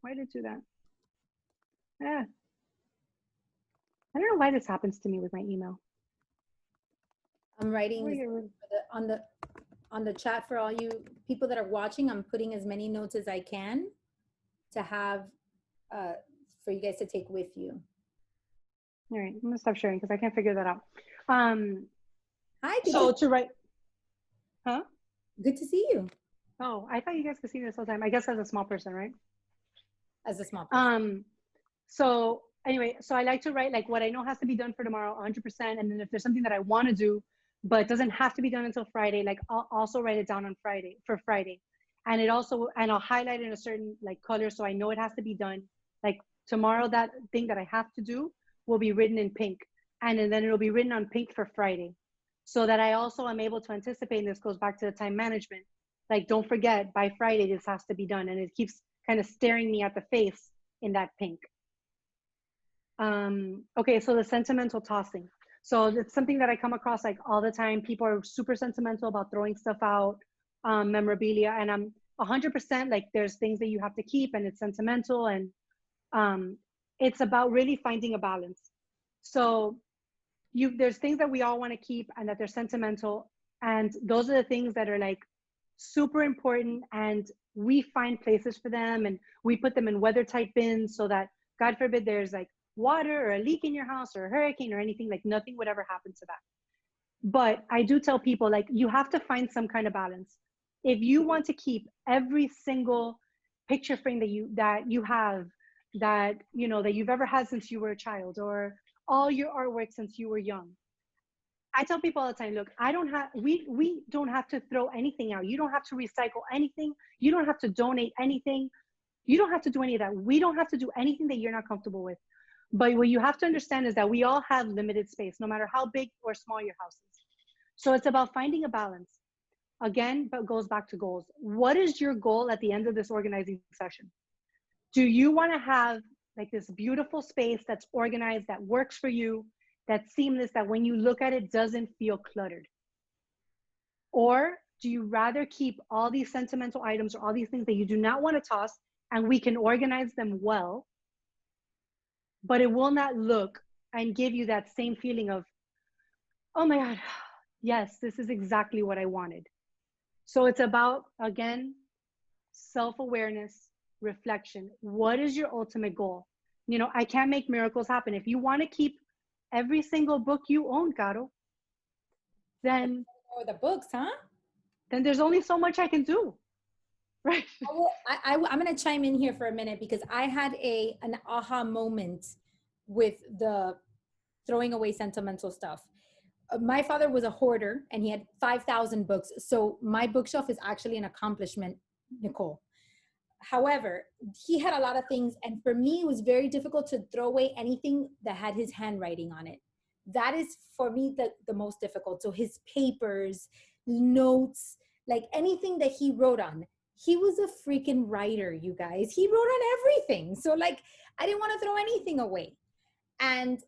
did it do that? Eh, I don't know why this happens to me with my email. I'm writing this on the chat for all you people that are watching. I'm putting as many notes as I can to have uh, for you guys to take with you. All right, I'm gonna stop sharing because I can't figure that out. Hi. So to write, huh? Good to see you. Oh, I thought you guys could see this all the time. I guess as a small person, right? As a small person. So anyway, so I like to write like what I know has to be done for tomorrow, 100%. And then if there's something that I want to do, but doesn't have to be done until Friday, like I'll also write it down on Friday for Friday. And it also, and I'll highlight in a certain like color so I know it has to be done. Like tomorrow, that thing that I have to do will be written in pink. And then it'll be written on pink for Friday. So that I also am able to anticipate, and this goes back to the time management. Like, don't forget, by Friday, this has to be done. And it keeps kind of staring me at the face in that pink. Okay, so the sentimental tossing. So it's something that I come across like all the time. People are super sentimental about throwing stuff out, memorabilia, and I'm 100% like there's things that you have to keep and it's sentimental, and it's about really finding a balance. So there's things that we all want to keep and that they're sentimental, and those are the things that are like super important, and we find places for them and we put them in weather tight bins so that God forbid there's like water or a leak in your house or a hurricane or anything, like nothing would ever happen to that. But I do tell people, like, you have to find some kind of balance. If you want to keep every single picture frame that you have, that you know that you've ever had since you were a child, or all your artwork since you were young, I tell people all the time, look, we don't have to throw anything out. You don't have to recycle anything. You don't have to donate anything. You don't have to do any of that. We don't have to do anything that you're not comfortable with. But what you have to understand is that we all have limited space, no matter how big or small your house is. So it's about finding a balance. Again, but goes back to goals. What is your goal at the end of this organizing session? Do you want to have like this beautiful space that's organized, that works for you, that's seamless, that when you look at it doesn't feel cluttered? Or do you rather keep all these sentimental items or all these things that you do not want to toss, and we can organize them well, but it will not look and give you that same feeling of, oh my God, yes, this is exactly what I wanted. So it's about, again, self-awareness, reflection. What is your ultimate goal? You know, I can't make miracles happen. If you want to keep every single book you own, Caro, then Or the books, huh? then there's only so much I can do, right? I'm going to chime in here for a minute because I had an aha moment with the throwing away sentimental stuff. My father was a hoarder and he had 5,000 books. So my bookshelf is actually an accomplishment, Nicole. However, he had a lot of things. And for me, it was very difficult to throw away anything that had his handwriting on it. That is for me the most difficult. So his papers, notes, like anything that he wrote on. He was a freaking writer, you guys. He wrote on everything. So like, I didn't want to throw anything away. And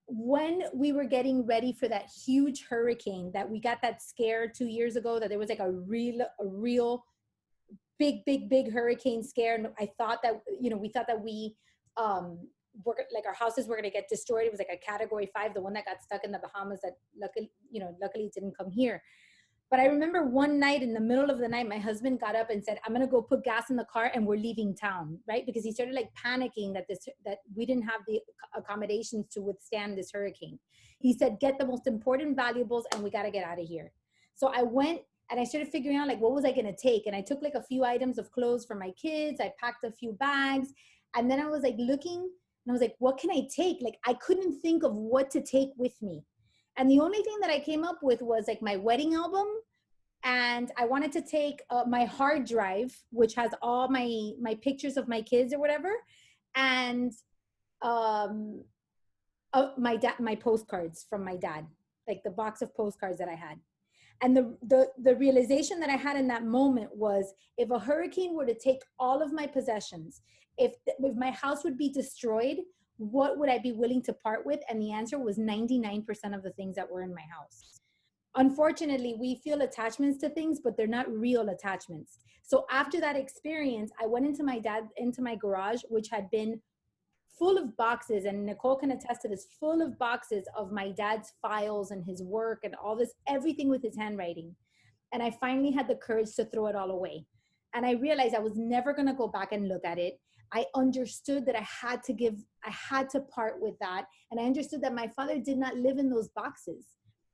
when we were getting ready for that huge hurricane that we got that scare 2 years ago, that there was like a real big hurricane scare. And I thought that, you know, we thought that we were like our houses were going to get destroyed. It was like a category 5, the one that got stuck in the Bahamas that luckily it didn't come here. But I remember one night in the middle of the night, my husband got up and said, I'm going to go put gas in the car and we're leaving town, right? Because he started like panicking that we didn't have the accommodations to withstand this hurricane. He said, get the most important valuables and we got to get out of here. So I went and I started figuring out like, what was I going to take? And I took like a few items of clothes for my kids. I packed a few bags. And then I was like looking and I was like, what can I take? Like, I couldn't think of what to take with me. And the only thing that I came up with was like my wedding album. And I wanted to take my hard drive, which has all my pictures of my kids or whatever. And my postcards from my dad, like the box of postcards that I had. And the realization that I had in that moment was, if a hurricane were to take all of my possessions, if my house would be destroyed, what would I be willing to part with? And the answer was 99% of the things that were in my house. Unfortunately, we feel attachments to things, but they're not real attachments. So after that experience, I went into my garage, which had been full of boxes, and Nicole can attest to this, full of boxes of my dad's files and his work and all this, everything with his handwriting. And I finally had the courage to throw it all away. And I realized I was never going to go back and look at it. I understood that I had to part with that. And I understood that my father did not live in those boxes.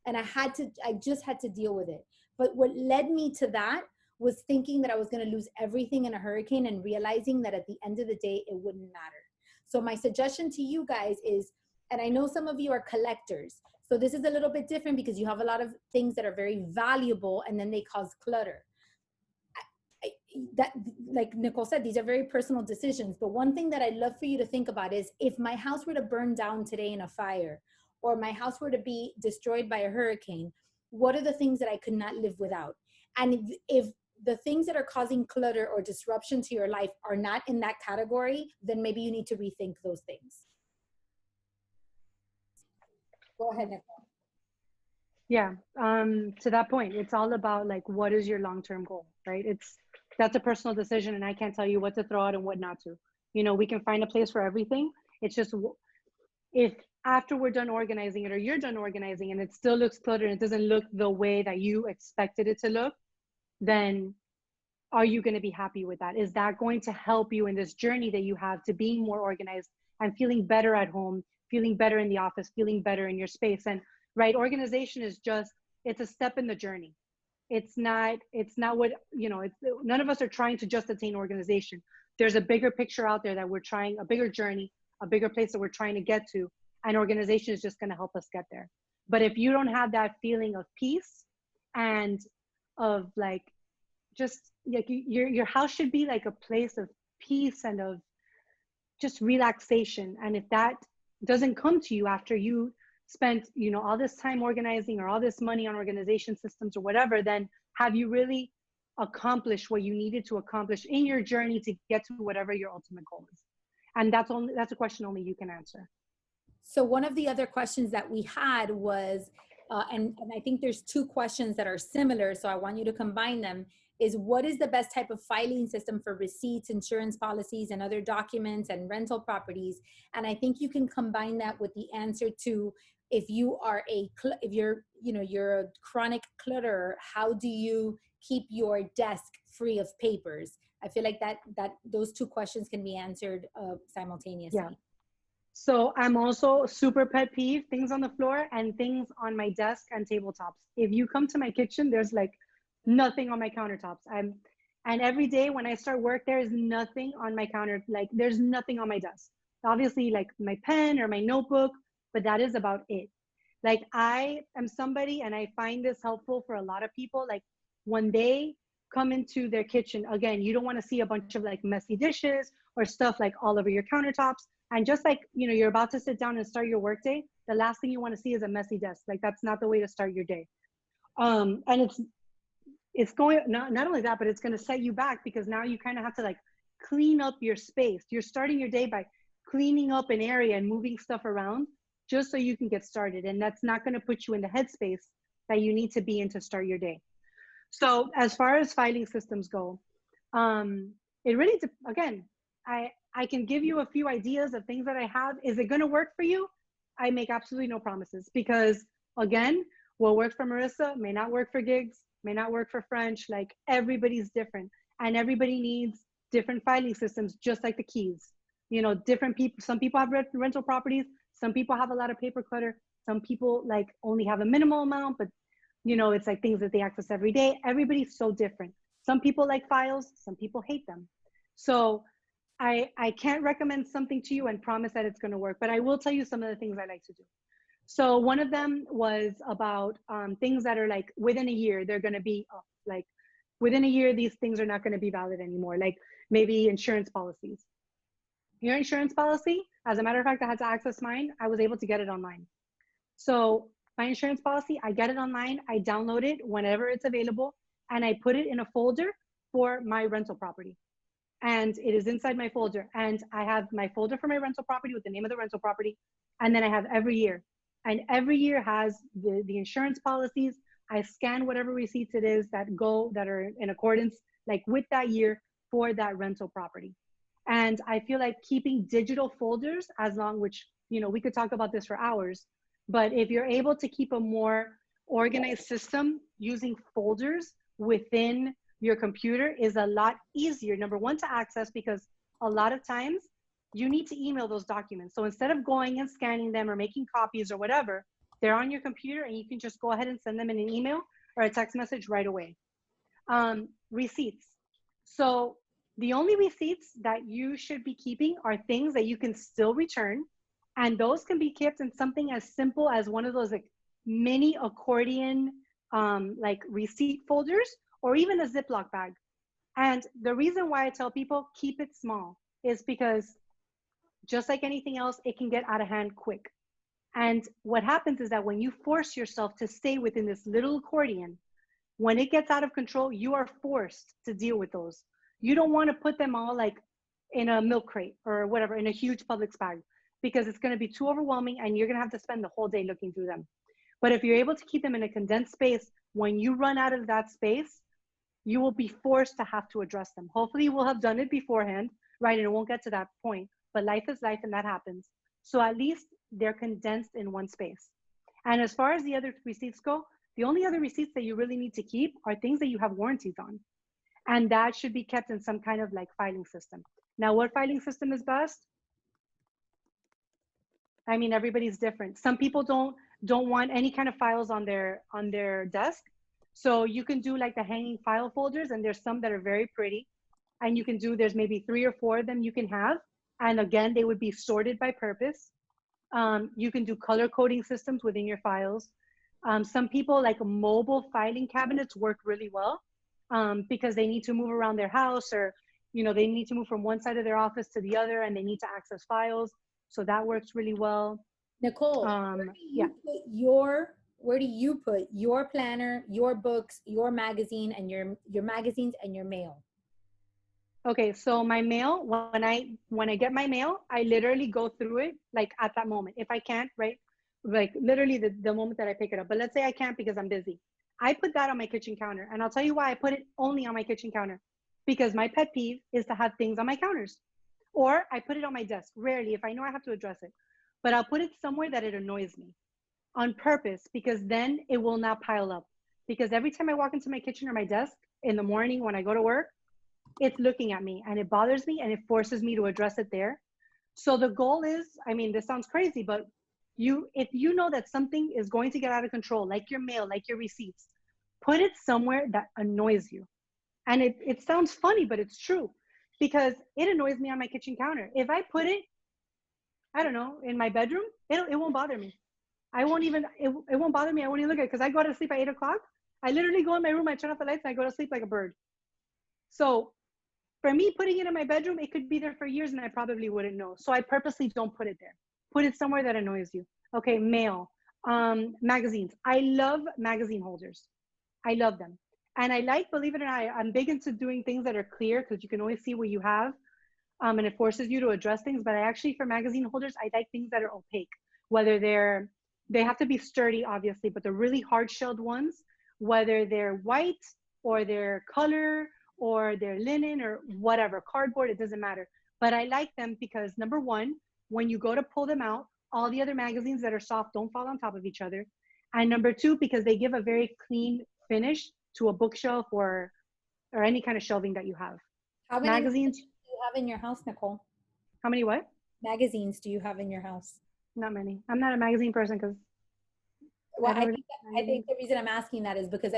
And I just had to deal with it. But what led me to that was thinking that I was going to lose everything in a hurricane, and realizing that at the end of the day, it wouldn't matter. So my suggestion to you guys is, and I know some of you are collectors, so this is a little bit different because you have a lot of things that are very valuable and then they cause clutter. That, like Nicole said, these are very personal decisions. But one thing that I'd love for you to think about is, if my house were to burn down today in a fire, or my house were to be destroyed by a hurricane, what are the things that I could not live without? And if the things that are causing clutter or disruption to your life are not in that category, then maybe you need to rethink those things. Go ahead, Nicole. Yeah. To that point, it's all about like, what is your long-term goal, right? That's a personal decision, and I can't tell you what to throw out and what not to. You know, we can find a place for everything. It's just, if after we're done organizing it, or you're done organizing and it still looks cluttered and it doesn't look the way that you expected it to look, then are you going to be happy with that? Is that going to help you in this journey that you have to being more organized and feeling better at home, feeling better in the office, feeling better in your space? And right, organization is just, it's a step in the journey. It's not what, you know, none of us are trying to just attain organization. There's a bigger picture out there that we're trying, a bigger journey, a bigger place that we're trying to get to. And organization is just going to help us get there. But if you don't have that feeling of peace and of like, just like your house should be like a place of peace and of just relaxation. And if that doesn't come to you after you spent, you know, all this time organizing or all this money on organization systems or whatever, then have you really accomplished what you needed to accomplish in your journey to get to whatever your ultimate goal is? And that's a question only you can answer. So one of the other questions that we had was, and I think there's two questions that are similar, so I want you to combine them, is what is the best type of filing system for receipts, insurance policies, and other documents and rental properties? And I think you can combine that with the answer to, if you are if you're a chronic clutterer, how do you keep your desk free of papers? I feel like that those two questions can be answered simultaneously. Yeah. So I'm also super pet peeve, things on the floor and things on my desk and tabletops. If you come to my kitchen, there's like nothing on my countertops. And every day when I start work, there is nothing on my counter. Like there's nothing on my desk. Obviously like my pen or my notebook, but that is about it. Like I am somebody, and I find this helpful for a lot of people. Like when they come into their kitchen, again, you don't want to see a bunch of like messy dishes or stuff like all over your countertops. And just like, you know, you're about to sit down and start your workday, the last thing you want to see is a messy desk. Like that's not the way to start your day. And it's going, not only that, but it's going to set you back, because now you kind of have to like clean up your space. You're starting your day by cleaning up an area and moving stuff around just so you can get started. And that's not going to put you in the headspace that you need to be in to start your day. So as far as filing systems go, it really, again, I can give you a few ideas of things that I have. Is it going to work for you? I make absolutely no promises, because again, what works for Marissa may not work for Gigs, may not work for French. Like everybody's different, and everybody needs different filing systems, just like the keys. You know, different people, some people have rental properties, some people have a lot of paper clutter, some people like only have a minimal amount, but you know, it's like things that they access every day. Everybody's so different. Some people like files, some people hate them. So I can't recommend something to you and promise that it's going to work, but I will tell you some of the things I like to do. So one of them was about things that are like within a year, they're going to be like within a year, these things are not going to be valid anymore. Like maybe insurance policies. Your insurance policy, as a matter of fact, I had to access mine. I was able to get it online. So my insurance policy, I get it online. I download it whenever it's available, and I put it in a folder for my rental property. And it is inside my folder. And I have my folder for my rental property with the name of the rental property. And then I have every year. And every year has the insurance policies. I scan whatever receipts it is that are in accordance like with that year for that rental property. And I feel like keeping digital folders, as long, which, you know, we could talk about this for hours, but if you're able to keep a more organized system using folders within your computer is a lot easier, number one, to access, because a lot of times you need to email those documents. So instead of going and scanning them or making copies or whatever, they're on your computer and you can just go ahead and send them in an email or a text message right away. Receipts. So the only receipts that you should be keeping are things that you can still return. And those can be kept in something as simple as one of those like mini accordion like receipt folders, or even a Ziploc bag. And the reason why I tell people keep it small is because just like anything else, it can get out of hand quick. And what happens is that when you force yourself to stay within this little accordion, when it gets out of control, you are forced to deal with those. You don't want to put them all like in a milk crate or whatever, in a huge Publix bag, because it's going to be too overwhelming and you're going to have to spend the whole day looking through them. But if you're able to keep them in a condensed space, when you run out of that space, you will be forced to have to address them. Hopefully you will have done it beforehand, right? And it won't get to that point, but life is life and that happens. So at least they're condensed in one space. And as far as the other receipts go, the only other receipts that you really need to keep are things that you have warranties on. And that should be kept in some kind of like filing system. Now, what filing system is best? I mean, everybody's different. Some people don't want any kind of files on their desk. So you can do like the hanging file folders, and there's some that are very pretty. And you can do, there's maybe 3 or 4 of them you can have. And again, they would be sorted by purpose. You can do color coding systems within your files. Some people like mobile filing cabinets work really well because they need to move around their house, or, you know, they need to move from one side of their office to the other and they need to access files. So that works really well. Nicole, Yeah. where do you put your planner, your books, your magazine, and your magazines and your mail? Okay, so my mail, when I get my mail, I literally go through it like at that moment. If I can't, right? Like literally the moment that I pick it up. But let's say I can't because I'm busy. I put that on my kitchen counter. And I'll tell you why I put it only on my kitchen counter. Because my pet peeve is to have things on my counters. Or I put it on my desk, rarely if I know I have to address it. But I'll put it somewhere that it annoys me on purpose, because then it will not pile up. Because every time I walk into my kitchen or my desk in the morning when I go to work, it's looking at me and it bothers me and it forces me to address it there. So the goal is, I mean, this sounds crazy, but if you know that something is going to get out of control, like your mail, like your receipts, put it somewhere that annoys you. And it sounds funny, but it's true, because it annoys me on my kitchen counter. If I put it, I don't know, in my bedroom, it won't bother me. It won't bother me. I won't even look at it, because I go to sleep at 8 o'clock. I literally go in my room, I turn off the lights, and I go to sleep like a bird. So for me, putting it in my bedroom, it could be there for years and I probably wouldn't know. So I purposely don't put it there. Put it somewhere that annoys you. Okay, mail, magazines. I love magazine holders. I love them. And I like, believe it or not, I'm big into doing things that are clear, because you can always see what you have, and it forces you to address things. But I actually, for magazine holders, I like things that are opaque, whether they have to be sturdy, obviously, but the really hard-shelled ones, whether they're white or they're color or they're linen or whatever, cardboard, it doesn't matter. But I like them because, number one, when you go to pull them out, all the other magazines that are soft don't fall on top of each other. And number two, because they give a very clean finish to a bookshelf or any kind of shelving that you have. How many Magazines, magazines do you have in your house, Nicole? how many what? Magazines do you have in your house? Not many. I'm not a magazine person because I Well, don't really I think the reason I'm asking that is because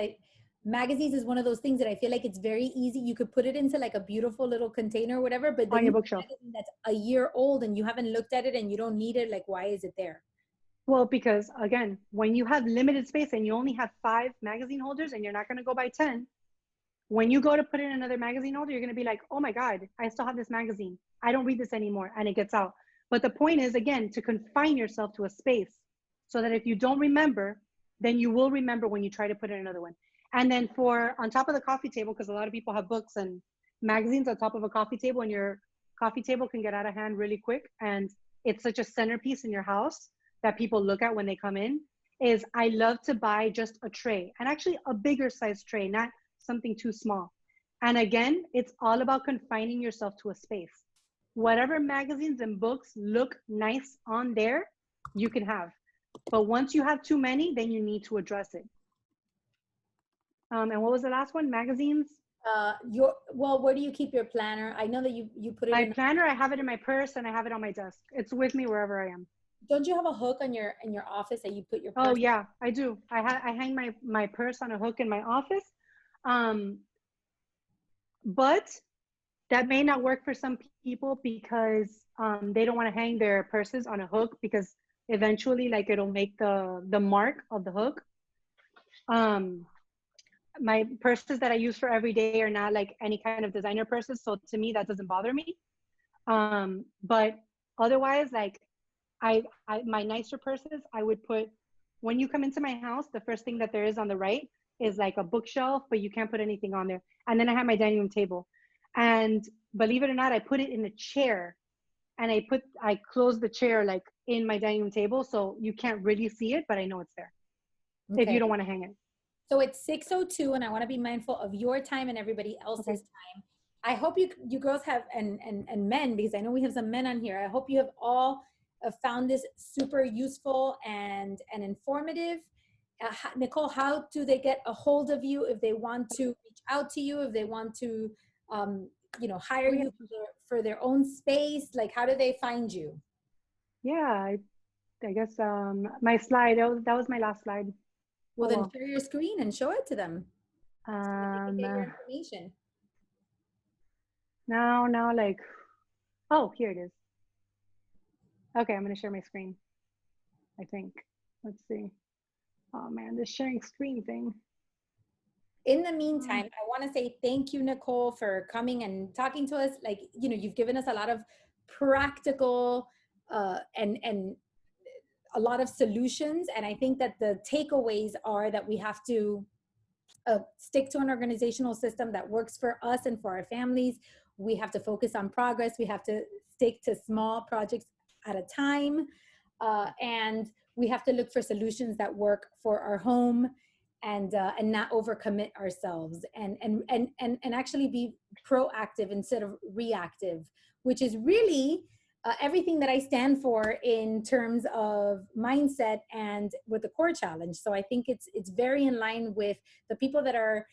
magazines is one of those things that I feel like it's very easy. You could put it into like a beautiful little container or whatever, but on then your you bookshelf. have a magazine that's a year old and you haven't looked at it and you don't need it. Like, why is it there? Well, because again, when you have limited space and you only have 5 magazine holders and you're not going to go buy 10, When you go to put in another magazine holder, you're going to be like, oh my God, I still have this magazine. I don't read this anymore. And it gets out. But the point is, again, to confine yourself to a space so that if you don't remember, then you will remember when you try to put in another one. And then for on top of the coffee table, because a lot of people have books and magazines on top of a coffee table, and your coffee table can get out of hand really quick. And it's such a centerpiece in your house that people look at when they come in, is I love to buy just a tray, and actually a bigger size tray, not something too small. And again, it's all about confining yourself to a space. Whatever magazines and books look nice on there, you can have. But once you have too many, then you need to address it. And what was the last one? Magazines? Where do you keep your planner? I know that you put it My in planner, I have it in my purse and I have it on my desk. It's with me wherever I am. Don't you have a hook on your in your office that you put your purse? Oh yeah, I do. I hang my purse on a hook in my office. But that may not work for some people because they don't want to hang their purses on a hook, because eventually like it'll make the mark of the hook. My purses that I use for every day are not like any kind of designer purses, so to me that doesn't bother me. But otherwise, like I my nicer purses, I would put, when you come into my house, the first thing that there is on the right is like a bookshelf, but you can't put anything on there. And then I have my dining room table, and believe it or not, I put it in a chair, and I close the chair like in my dining room table, so you can't really see it, but I know it's there. Okay. If you don't want to hang it. So it's 6:02, and I want to be mindful of your time and everybody else's time. I hope you girls have, and men, because I know we have some men on here. I hope you have all found this super useful and informative. Nicole, how do they get a hold of you if they want to reach out to you, if they want to, hire you for their own space? Like, how do they find you? Yeah, I guess my slide, that was my last slide. Well, then share your screen and show it to them. So that they can get your information. Now, like, oh, here it is. Okay, I'm going to share my screen, I think. Let's see. Oh man, this sharing screen thing. In the meantime, I want to say thank you, Nicole, for coming and talking to us. Like, you've given us a lot of practical and a lot of solutions. And I think that the takeaways are that we have to stick to an organizational system that works for us and for our families. We have to focus on progress. We have to stick to small projects at a time. And we have to look for solutions that work for our home, and not overcommit ourselves, and actually be proactive instead of reactive, which is really everything that I stand for in terms of mindset and with the core challenge. So I think it's very in line with the people that are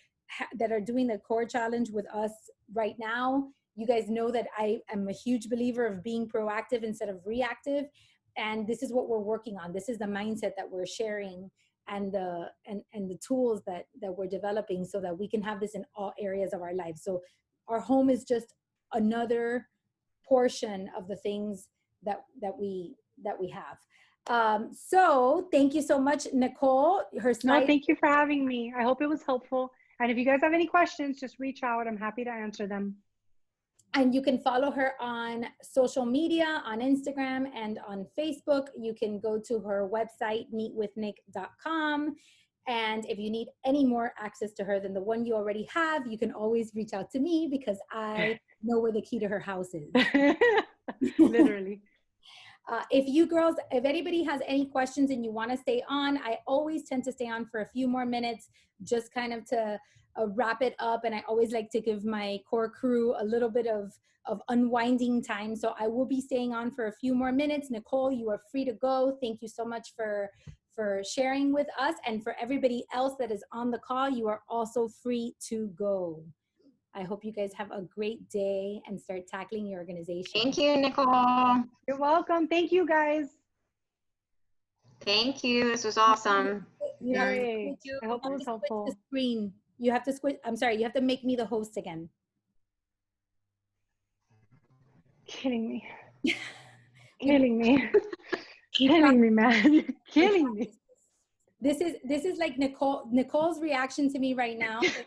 doing the core challenge with us right now. You guys know that I am a huge believer of being proactive instead of reactive. And this is what we're working on. This is the mindset that we're sharing, and the tools that we're developing, so that we can have this in all areas of our lives. So our home is just another portion of the things that we have. So thank you so much, Nicole. No, thank you for having me. I hope it was helpful. And if you guys have any questions, just reach out. I'm happy to answer them. And you can follow her on social media, on Instagram and on Facebook. You can go to her website, meetwithnick.com. And if you need any more access to her than the one you already have, you can always reach out to me, because I know where the key to her house is. Literally. If anybody has any questions and you want to stay on, I always tend to stay on for a few more minutes, just kind of to wrap it up. And I always like to give my core crew a little bit of unwinding time. So I will be staying on for a few more minutes. Nicole, you are free to go. Thank you so much for sharing with us. And for everybody else that is on the call, you are also free to go. I hope you guys have a great day and start tackling your organization. Thank you, Nicole. You're welcome. Thank you, guys. Thank you. This was awesome. I hope it was helpful. The screen. You have to switch. I'm sorry. You have to make me the host again. Kidding me. Killing me. Killing me, man. You're killing me. This is like Nicole's reaction to me right now. It's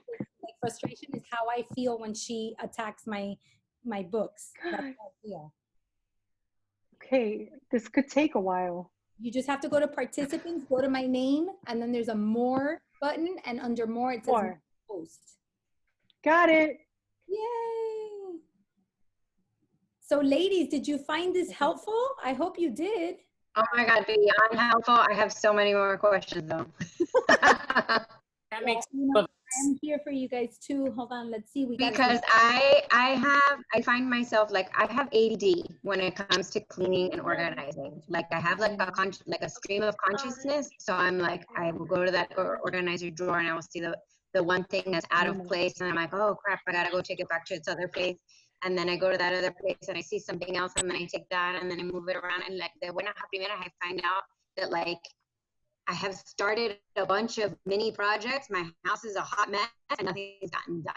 like frustration is how I feel when she attacks my books. That's how I feel. Okay, this could take a while. You just have to go to participants, go to my name, and then there's a more button, and under more it says More. post. Got it. Yay! So ladies, did you find this helpful? I hope you did. Oh my God, beyond helpful. I have so many more questions though. That makes I'm here for you guys too. Hold on, let's see. We got Because I find myself like I have ADD when it comes to cleaning and organizing. Like I have like a stream of consciousness. So I'm like, I will go to that organizer drawer and I will see the one thing that's out of place, and I'm like, oh crap, I gotta go take it back to its other place. And then I go to that other place and I see something else, and then I take that and then I move it around. And like the buena primera, I find out that like I have started a bunch of mini projects. My house is a hot mess and nothing's gotten done,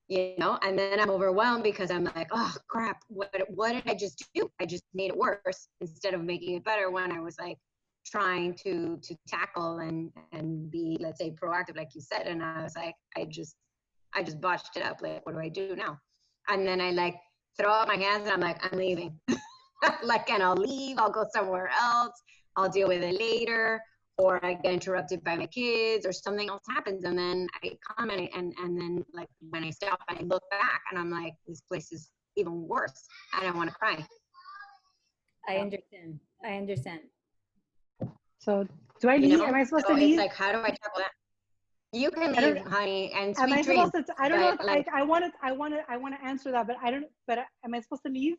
you know? And then I'm overwhelmed because I'm like, oh crap, what did I just do? I just made it worse instead of making it better when I was like trying to tackle and be, let's say, proactive, like you said. And I was like, I just botched it up. Like, what do I do now? And then I like throw up my hands and I'm like, I'm leaving. Like, and I'll leave, I'll go somewhere else, I'll deal with it later. Or I get interrupted by my kids or something else happens. And then I come and then like when I stop and I look back and I'm like, this place is even worse. I don't want to cry. I understand. So do I leave? Am I supposed to leave? It's like, how do I tackle that? You can leave, honey, and sweet am I dreams. supposed to? I don't know. If, like, I want to answer that, but I don't. But am I supposed to leave?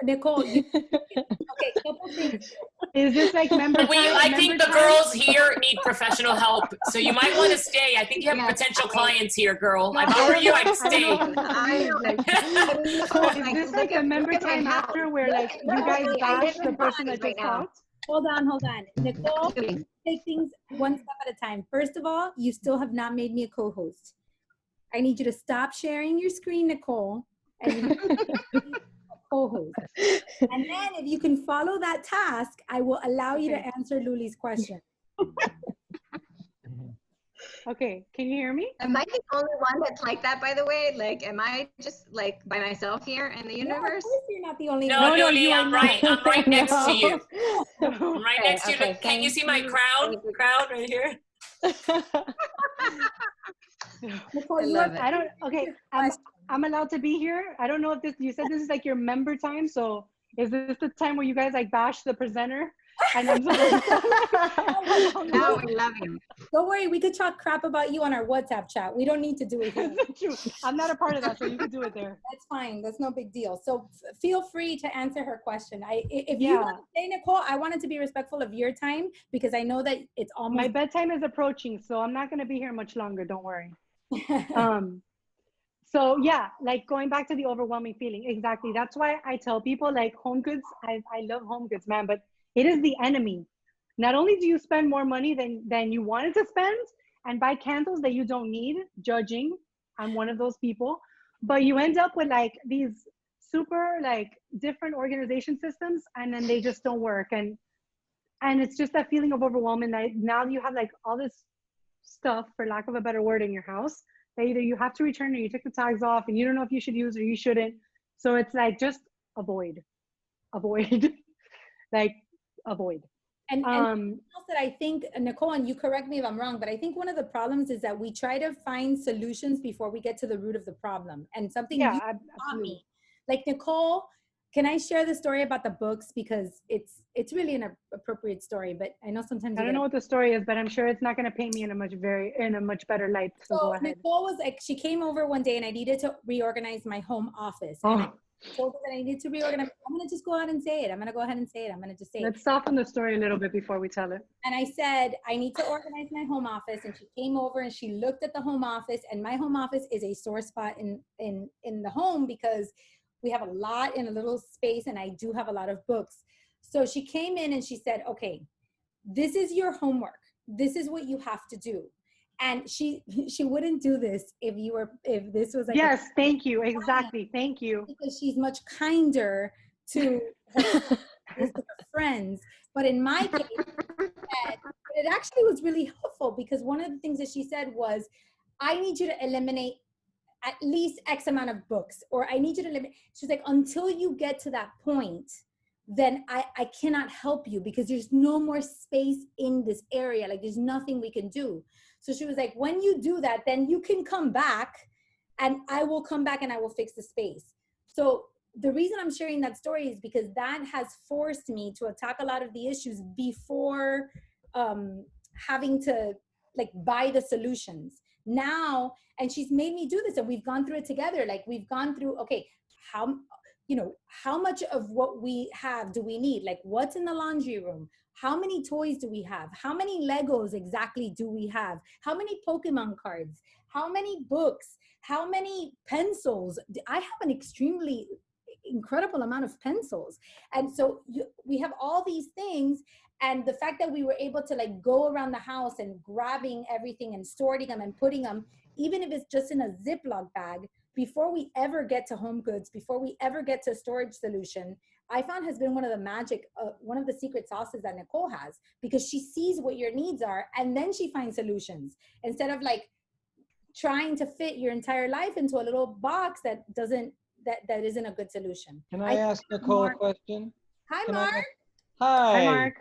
Nicole, okay, couple things. Is this like member time? I think the girls here need professional help, so you might want to stay. I think you have potential clients here, girl. If I were you, I'd stay. Is this like a member time after where like you guys bash the person that just talked? Hold on. Nicole, take things one step at a time. First of all, you still have not made me a co-host. I need you to stop sharing your screen, Nicole, and you need to be a co-host. And then if you can follow that task, I will allow you to answer Luli's question. Okay, can you hear me? Am I the only one that's like that, by the way? Like, am I just like by myself here in the universe? No, of course you're not the only No, one. Luli, I'm right next to you. No. I'm right next to you. Can you see my crown right here? Nicole, I don't. Okay, I'm allowed to be here. I don't know if this. You said this is like your member time. So is this the time where you guys like bash the presenter? And I'm supposed to. No, we love you. Don't worry, we could talk crap about you on our WhatsApp chat. We don't need to do it here. I'm not a part of that, so you can do it there. That's fine. That's no big deal. So feel free to answer her question. If you want to say, Nicole, I wanted to be respectful of your time because I know that it's almost. My bedtime is approaching, so I'm not going to be here much longer. Don't worry. So yeah, like going back to the overwhelming feeling. Exactly. That's why I tell people like home goods. I love home goods, man, but it is the enemy. Not only do you spend more money than you wanted to spend and buy candles that you don't need, judging, I'm one of those people, but you end up with like these super like different organization systems and then they just don't work. And it's just that feeling of overwhelming that now you have like all this stuff, for lack of a better word, in your house that either you have to return or you take the tags off and you don't know if you should use or you shouldn't. So it's like, just avoid, like avoid. And else that I think, Nicole, and you correct me if I'm wrong, but I think one of the problems is that we try to find solutions before we get to the root of the problem. And something you taught me, like Nicole, can I share the story about the books? Because it's really an appropriate story, but I know sometimes I don't know what the story is, but I'm sure it's not going to paint me in a much better light. So go ahead. Nicole was like, she came over one day and I needed to reorganize my home office. And I told her that I needed to reorganize. I'm going to just go ahead and say it. I'm going to go ahead and say it. I'm going to just say Let's soften the story a little bit before we tell it. And I said, I need to organize my home office. And she came over and she looked at the home office, and my home office is a sore spot in the home because we have a lot in a little space and I do have a lot of books. So she came in and she said, okay, this is your homework. This is what you have to do. And she wouldn't do this if this was like. Yes, thank you. Exactly. Thank you. Because she's much kinder to her friends. But in my case, it actually was really helpful because one of the things that she said was, I need you to eliminate at least X amount of books, or I need you to limit. She's like, until you get to that point, then I cannot help you because there's no more space in this area. Like there's nothing we can do. So she was like, when you do that, then you can come back and I will come back and I will fix the space. So the reason I'm sharing that story is because that has forced me to attack a lot of the issues before having to like buy the solutions now. And she's made me do this and we've gone through it together. Like we've gone through, okay, how much of what we have do we need? Like what's in the laundry room? How many toys do we have? How many Legos exactly do we have? How many Pokemon cards? How many books? How many pencils? I have an extremely incredible amount of pencils. And so we have all these things. And the fact that we were able to like go around the house and grabbing everything and sorting them and putting them, even if it's just in a Ziploc bag, before we ever get to home goods, before we ever get to a storage solution, I found has been one of the magic, one of the secret sauces that Nicole has, because she sees what your needs are and then she finds solutions instead of like trying to fit your entire life into a little box that isn't a good solution. Can I ask Nicole a question? Hi, Mark. Hi. Hi, Mark.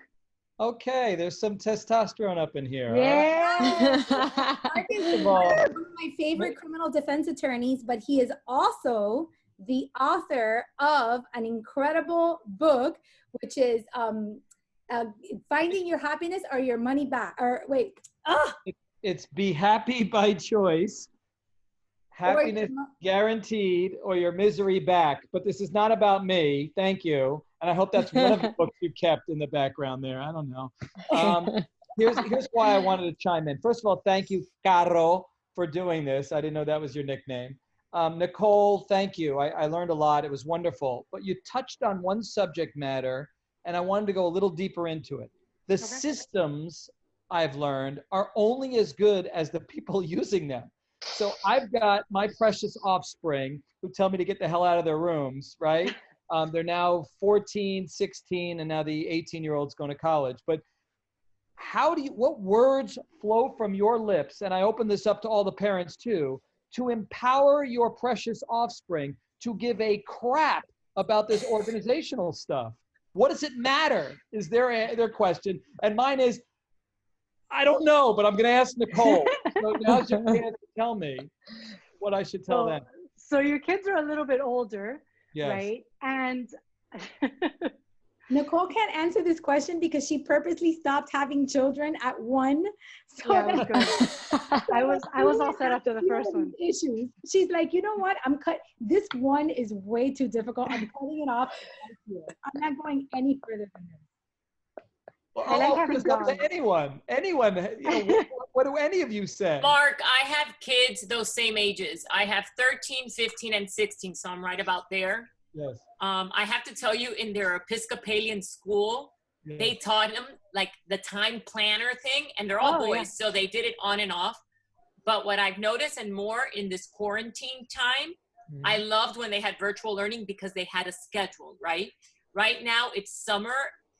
Okay, there's some testosterone up in here. Yeah. Mark is one of my favorite criminal defense attorneys, but he is also the author of an incredible book, which is Finding Your Happiness or Your Money Back. Or wait, It's Be Happy by Choice, Happiness Guaranteed, or Your Misery Back. But this is not about me. Thank you. And I hope that's one of the books you kept in the background there. I don't know. Here's why I wanted to chime in. First of all, thank you, Caro, for doing this. I didn't know that was your nickname. Nicole, thank you. I learned a lot. It was wonderful. But you touched on one subject matter, and I wanted to go a little deeper into it. The systems, I've learned, are only as good as the people using them. So I've got my precious offspring who tell me to get the hell out of their rooms, right? They're now 14, 16, and now the 18-year-old's going to college. But what words flow from your lips, and I open this up to all the parents too, to empower your precious offspring to give a crap about this organizational stuff? What does it matter is their question. And mine is, I don't know, but I'm going to ask Nicole. So now's your chance to tell me what I should tell them. So your kids are a little bit older, yes. Right? And Nicole can't answer this question because she purposely stopped having children at 1. So yeah, it was good. I was all set after the first one. Issues. She's like, you know what? This one is way too difficult. I'm cutting it off. I'm not going any further than this. Well, I like having dogs. Anyone, what do any of you say? Mark, I have kids those same ages. I have 13, 15, and 16, so I'm right about there. Yes. I have to tell you, in their Episcopalian school, yes. they taught them like the time planner thing, and they're all boys, so they did it on and off. But what I've noticed, and more in this quarantine time, I loved when they had virtual learning because they had a schedule, right? Right now it's summer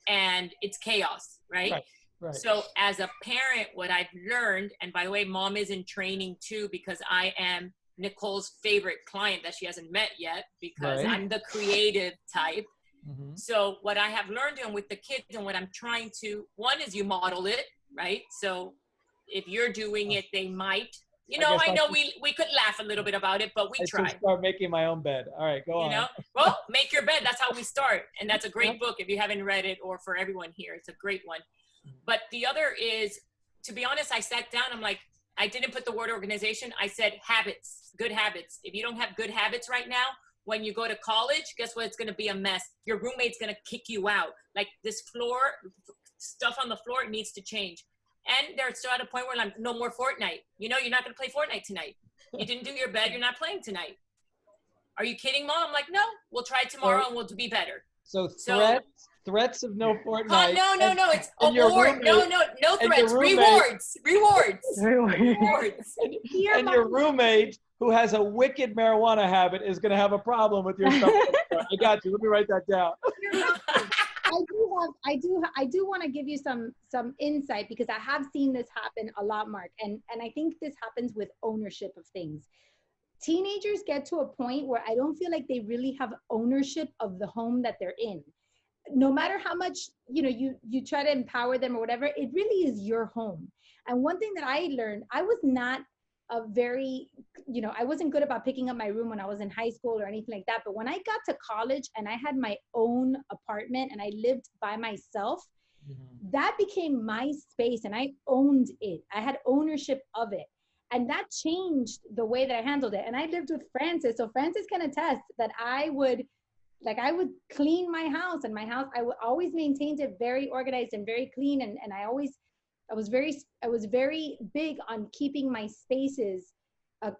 and it's chaos, right? Right. So as a parent, what I've learned, and by the way, mom is in training too, because I am Nicole's favorite client that she hasn't met yet, because I'm the creative type. So what I have learned doing with the kids, and what I'm trying to, one is you model it, right? So if you're doing it, they might, I know we could laugh a little bit about it, but we try. I should start making my own bed. All right, go on. Well, make your bed. That's how we start. And that's a great book if you haven't read it, or for everyone here, it's a great one. But the other is, to be honest, I sat down, I'm like, I didn't put the word organization. I said habits, good habits. If you don't have good habits right now, when you go to college, guess what? It's going to be a mess. Your roommate's going to kick you out. Like this floor, stuff on the floor, it needs to change. And they're still at a point where I'm no more Fortnite. You're not going to play Fortnite tonight. You didn't do your bed. You're not playing tonight. Are you kidding, Mom? I'm like, no, we'll try tomorrow and we'll be better. So threats of no Fortnite. No, it's award. No threats. Rewards. And your roommate, who has a wicked marijuana habit, is going to have a problem with your stuff. I got you. Let me write that down. I do want to give you some insight, because I have seen this happen a lot, Mark, and I think this happens with ownership of things. teenagers get to a point where I don't feel like they really have ownership of the home that they're in. No matter how much, you try to empower them or whatever, it really is your home. And one thing that I learned, I was not a very, I wasn't good about picking up my room when I was in high school or anything like that. But when I got to college and I had my own apartment and I lived by myself, that became my space and I owned it. I had ownership of it. And that changed the way that I handled it. And I lived with Francis. So Francis can attest that I would clean my house, and my house, always maintained it very organized and very clean. And I was very big on keeping my spaces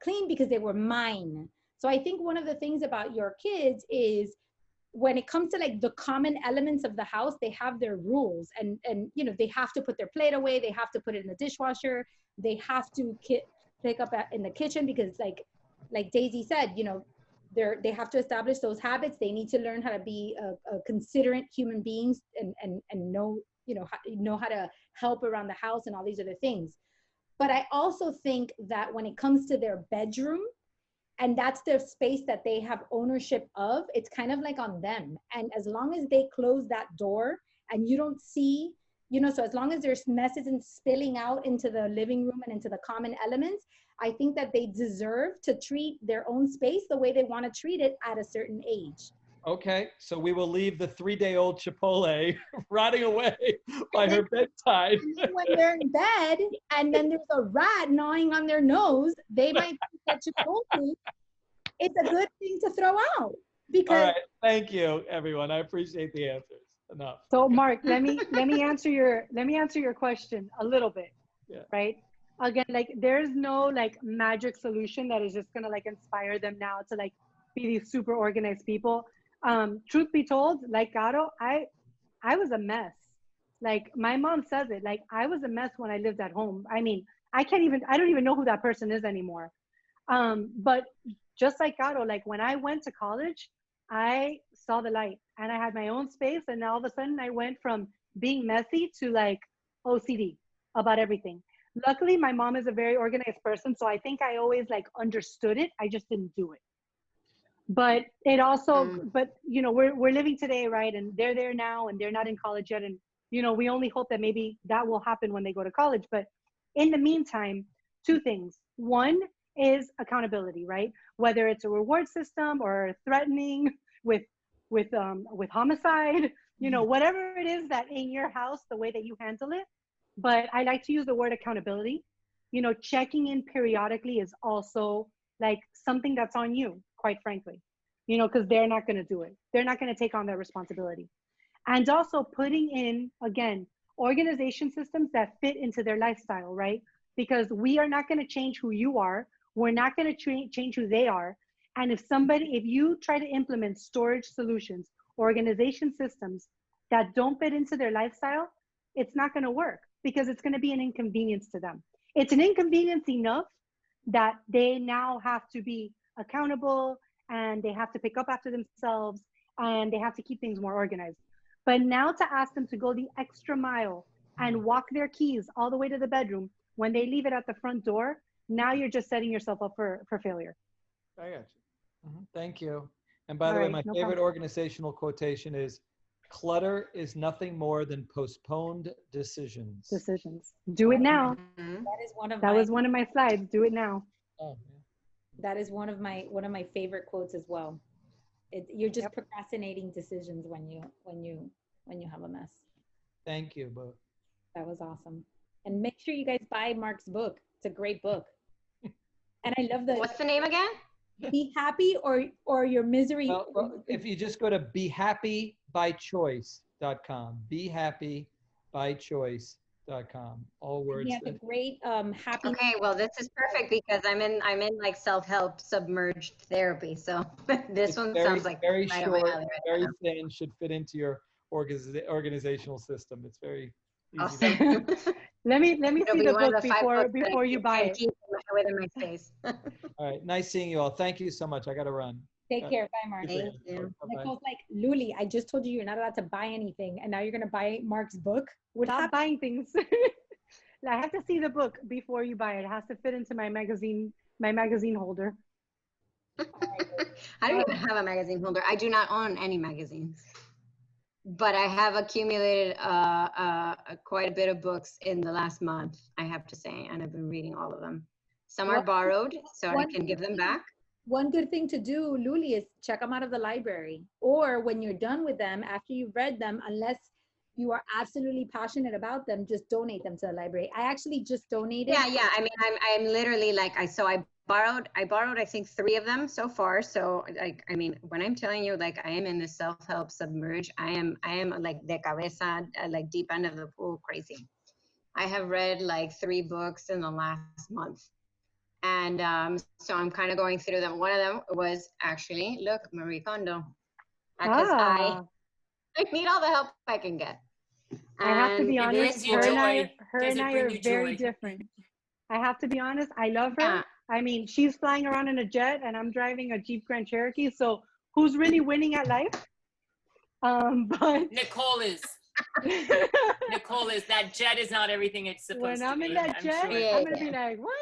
clean because they were mine. So I think one of the things about your kids is when it comes to like the common elements of the house, they have their rules, and they have to put their plate away, they have to put it in the dishwasher, they have to pick up in the kitchen, because like Daisy said, they have to establish those habits. They need to learn how to be a considerate human beings, and know how to help around the house and all these other things. But I also think that when it comes to their bedroom, and that's their space that they have ownership of, it's kind of like on them. And as long as they close that door and you don't see, so as long as there's mess isn't spilling out into the living room and into the common elements, I think that they deserve to treat their own space the way they want to treat it at a certain age. Okay, so we will leave the 3-day-old Chipotle rotting away by her bedside. When they're in bed and then there's a rat gnawing on their nose, they might think that Chipotle is a good thing to throw out. Because all right, thank you, everyone. I appreciate the answers. Enough. So Mark, let me answer your question a little bit. Yeah. Right? Again, like there's no like magic solution that is just gonna like inspire them now to like be these super organized people. Truth be told, like Caro, I was a mess. Like my mom says it, like I was a mess when I lived at home. I mean, I don't even know who that person is anymore. But just like Caro, like when I went to college, I saw the light and I had my own space. And all of a sudden I went from being messy to like OCD about everything. Luckily, my mom is a very organized person. So I think I always like understood it. I just didn't do it. But it also, but we're living today, right? And they're there now and they're not in college yet. And, we only hope that maybe that will happen when they go to college. But in the meantime, two things. One is accountability, right? Whether it's a reward system or threatening with homicide, whatever it is that in your house, the way that you handle it. But I like to use the word accountability. Checking in periodically is also like something that's on you, quite frankly, because they're not going to do it. They're not going to take on that responsibility. And also putting in, again, organization systems that fit into their lifestyle, right? Because we are not going to change who you are. We're not going to change who they are. And if you try to implement storage solutions, organization systems that don't fit into their lifestyle, it's not going to work because it's going to be an inconvenience to them. It's an inconvenience enough that they now have to be accountable and they have to pick up after themselves and they have to keep things more organized. But now to ask them to go the extra mile and walk their keys all the way to the bedroom when they leave it at the front door, now you're just setting yourself up for failure. I got you. Thank you. And by the way, my favorite organizational quotation is, clutter is nothing more than postponed decisions. Do it now. That was one of my slides. Do it now. Oh, yeah. That is one of my favorite quotes as well. You're just procrastinating decisions when you have a mess. Thank you both. That was awesome. And make sure you guys buy Mark's book. It's a great book. And I love What's the name again? Be Happy or Your Misery. Well, if you just go to behappybychoice.com, behappybychoice.com, all words. He has a great happy. Okay, well, this is perfect because I'm in like self-help submerged therapy. So this one sounds like very right short, right very thin, should fit into your organizational system. It's very easy. Awesome. Let me see the book before you buy it. Keep within my space. All right, nice seeing you all. Thank you so much. I got to run. Take care. Bye, Mark. Thank you. Nicole's like, Luli, I just told you you're not allowed to buy anything, and now you're gonna buy Mark's book. Stop buying things. I have to see the book before you buy it. It has to fit into my magazine holder. I don't even have a magazine holder. I do not own any magazines, but I have accumulated quite a bit of books in the last month, I have to say, and I've been reading all of them. Some are One, borrowed, so I one can give good them thing, back. one good thing to do, Luli, is check them out of the library. Or when you're done with them, after you've read them, unless you are absolutely passionate about them, just donate them to the library. I actually just donated. Yeah. I mean, I'm literally like I borrowed I think 3 of them so far. So like I mean, when I'm telling you like I am in the self-help submerge, I am like de cabeza, like deep end of the pool crazy. I have read like 3 books in the last month. And so I'm kind of going through them. One of them was actually, look, Marie Kondo, because I Ah, I need all the help I can get. I have to And be It honest. brings you joy. Her Does and it I bring are you very joy? different. I have to be honest. I love her. yeah, I mean, she's flying around in a jet, and I'm driving a Jeep Grand Cherokee. So who's really winning at life? But Nicole is. Nicole is. That jet is not everything it's when supposed to I'm in be. that I'm jet, sure. I'm yeah. gonna be like, what?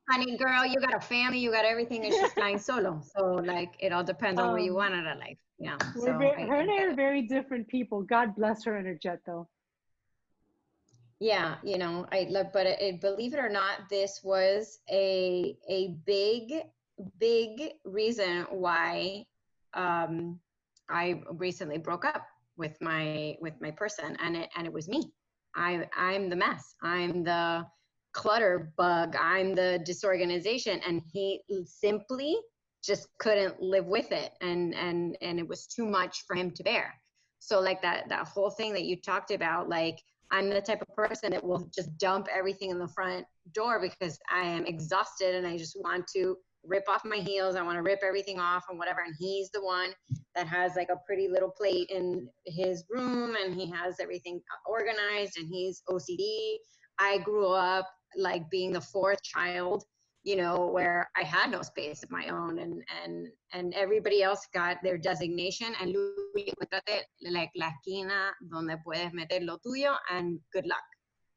Honey girl, you got a family, you got everything, and she's flying solo. So like it all depends on what you um, want out of life. Yeah. So we're very, her I and I get are it. very different people. God bless her and her jet, though. Yeah, I look, but believe it or not, this was a big reason why um I recently broke up with my person, and it was me. I'm the mess. I'm the clutter bug. I'm the disorganization, and he simply just couldn't live with it, and it was too much for him to bear. So like that whole thing that you talked about, like I'm the type of person that will just dump everything in the front door because I am exhausted and I just want to rip off my heels. I want to rip everything off and whatever. And he's the one that has like a pretty little plate in his room and he has everything organized and he's OCD. I grew up like being the 4th child, where I had no space of my own, and everybody else got their designation, and Luis, encuéntrate like la esquina donde puedes meter lo tuyo and good luck,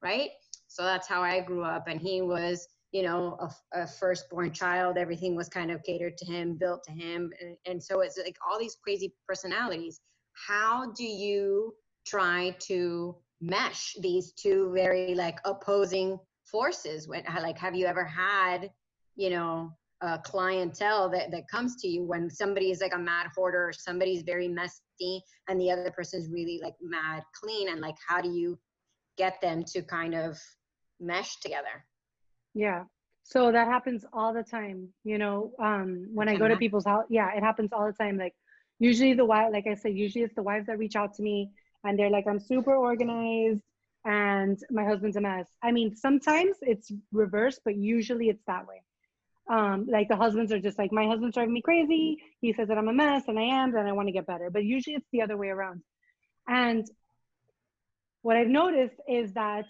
right? So that's how I grew up, and he was, a firstborn child. Everything was kind of catered to him, built to him, and so it's like all these crazy personalities. How do you try to mesh these two very like opposing forces? Like, have you ever had, a clientele that comes to you when somebody is like a mad hoarder, or somebody's very messy, and the other person is really like mad clean, and like how do you get them to kind of mesh together? Yeah. So that happens all the time. I When I can go to imagine. people's house, yeah, it happens all the time. Like usually the wife, like I said, usually it's the wives that reach out to me and they're like, I'm super organized and my husband's a mess. I mean, sometimes it's reversed, but usually it's that way. Like the husbands are just like, my husband's driving me crazy. He says that I'm a mess and I am, and I want to get better. But usually it's the other way around. And what I've noticed is that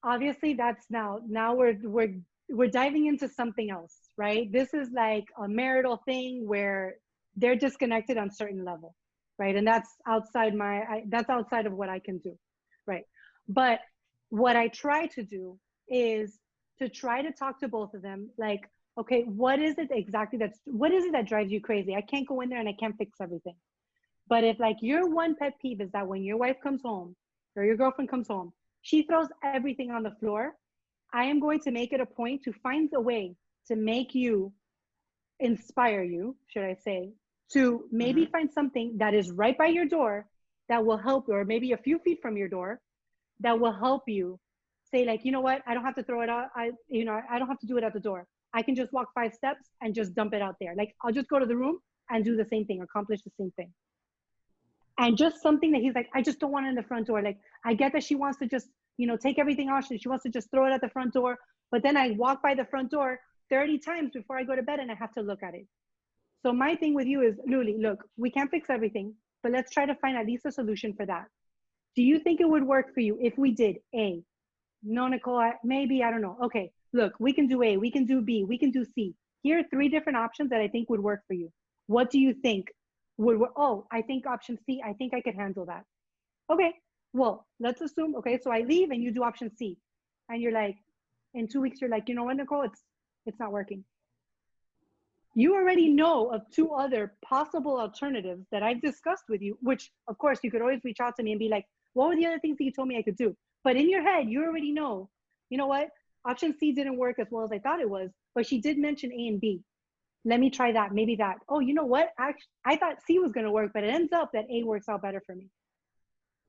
obviously that's now we're diving into something else, right? This is like a marital thing where they're disconnected on certain level, right? And that's outside that's outside of what I can do, right? But what I try to do is to try to talk to both of them, like, okay, what is it exactly what is it that drives you crazy? I can't go in there and I can't fix everything. But if like your one pet peeve is that when your wife comes home or your girlfriend comes home, she throws everything on the floor, I am going to make it a point to find a way to make you, inspire you, should I say, to maybe Mm-hmm. find something that is right by your door that will help you, or maybe a few feet from your door that will help you say like, you know what, I don't have to throw it out. I don't have to do it at the door. I can just walk 5 steps and just dump it out there. Like I'll just go to the room and do the same thing, accomplish the same thing. And just something that he's like, I just don't want it in the front door. Like I get that she wants to just, take everything off, she wants to just throw it at the front door, but then I walk by the front door 30 times before I go to bed and I have to look at it. So my thing with you is, Luli, look, we can't fix everything, but let's try to find at least a solution for that. Do you think it would work for you if we did A? No, Nicole, maybe, I don't know. Okay, look, we can do A, we can do B, we can do C. Here are 3 different options that I think would work for you. What do you think would work? Oh, I think option C, I think I could handle that. Okay, well, let's assume, okay, so I leave and you do option C. And you're like, in 2 weeks, you're like, you know what, Nicole, it's not working. You already know of 2 other possible alternatives that I've discussed with you, which of course you could always reach out to me and be like, what were the other things that you told me I could do? But in your head, you already know, you know what? Option C didn't work as well as I thought it was, but she did mention A and B. Let me try that, maybe that. Oh, you know what? Actually, I thought C was going to work, but it ends up that A works out better for me.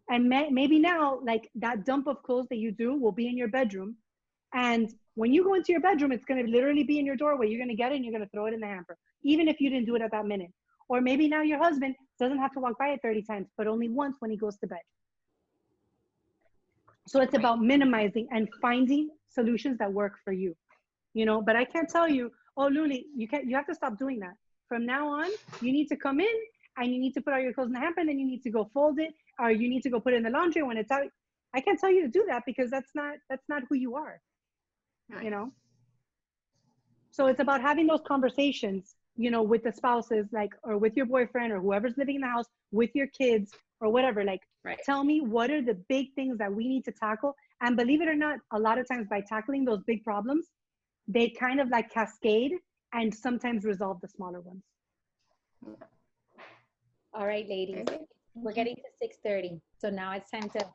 And maybe now, like that dump of clothes that you do will be in your bedroom. And when you go into your bedroom, it's going to literally be in your doorway. You're going to get it and you're going to throw it in the hamper, even if you didn't do it at that minute. Or maybe now your husband doesn't have to walk by it 30 times, but only once when he goes to bed. So it's about minimizing and finding solutions that work for you, you know, but I can't tell you, oh, Luli, you have to stop doing that. From now on, you need to come in and you need to put all your clothes in the hamper and then you need to go fold it, or you need to go put it in the laundry when it's out. I can't tell you to do that because that's not who you are, you know? So it's about having those conversations, you know, with the spouses, like, or with your boyfriend or whoever's living in the house, with your kids or whatever. Like, tell me what are the big things that we need to tackle. And believe it or not, a lot of times by tackling those big problems, they kind of like cascade and sometimes resolve the smaller ones. All right, ladies, we're getting to 6:30. So now it's time to,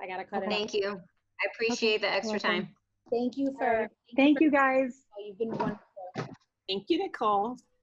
I gotta cut it off. Thank you. I appreciate the extra time. Thank you for, Thank you guys. you've been wonderful. Thank you, Nicole.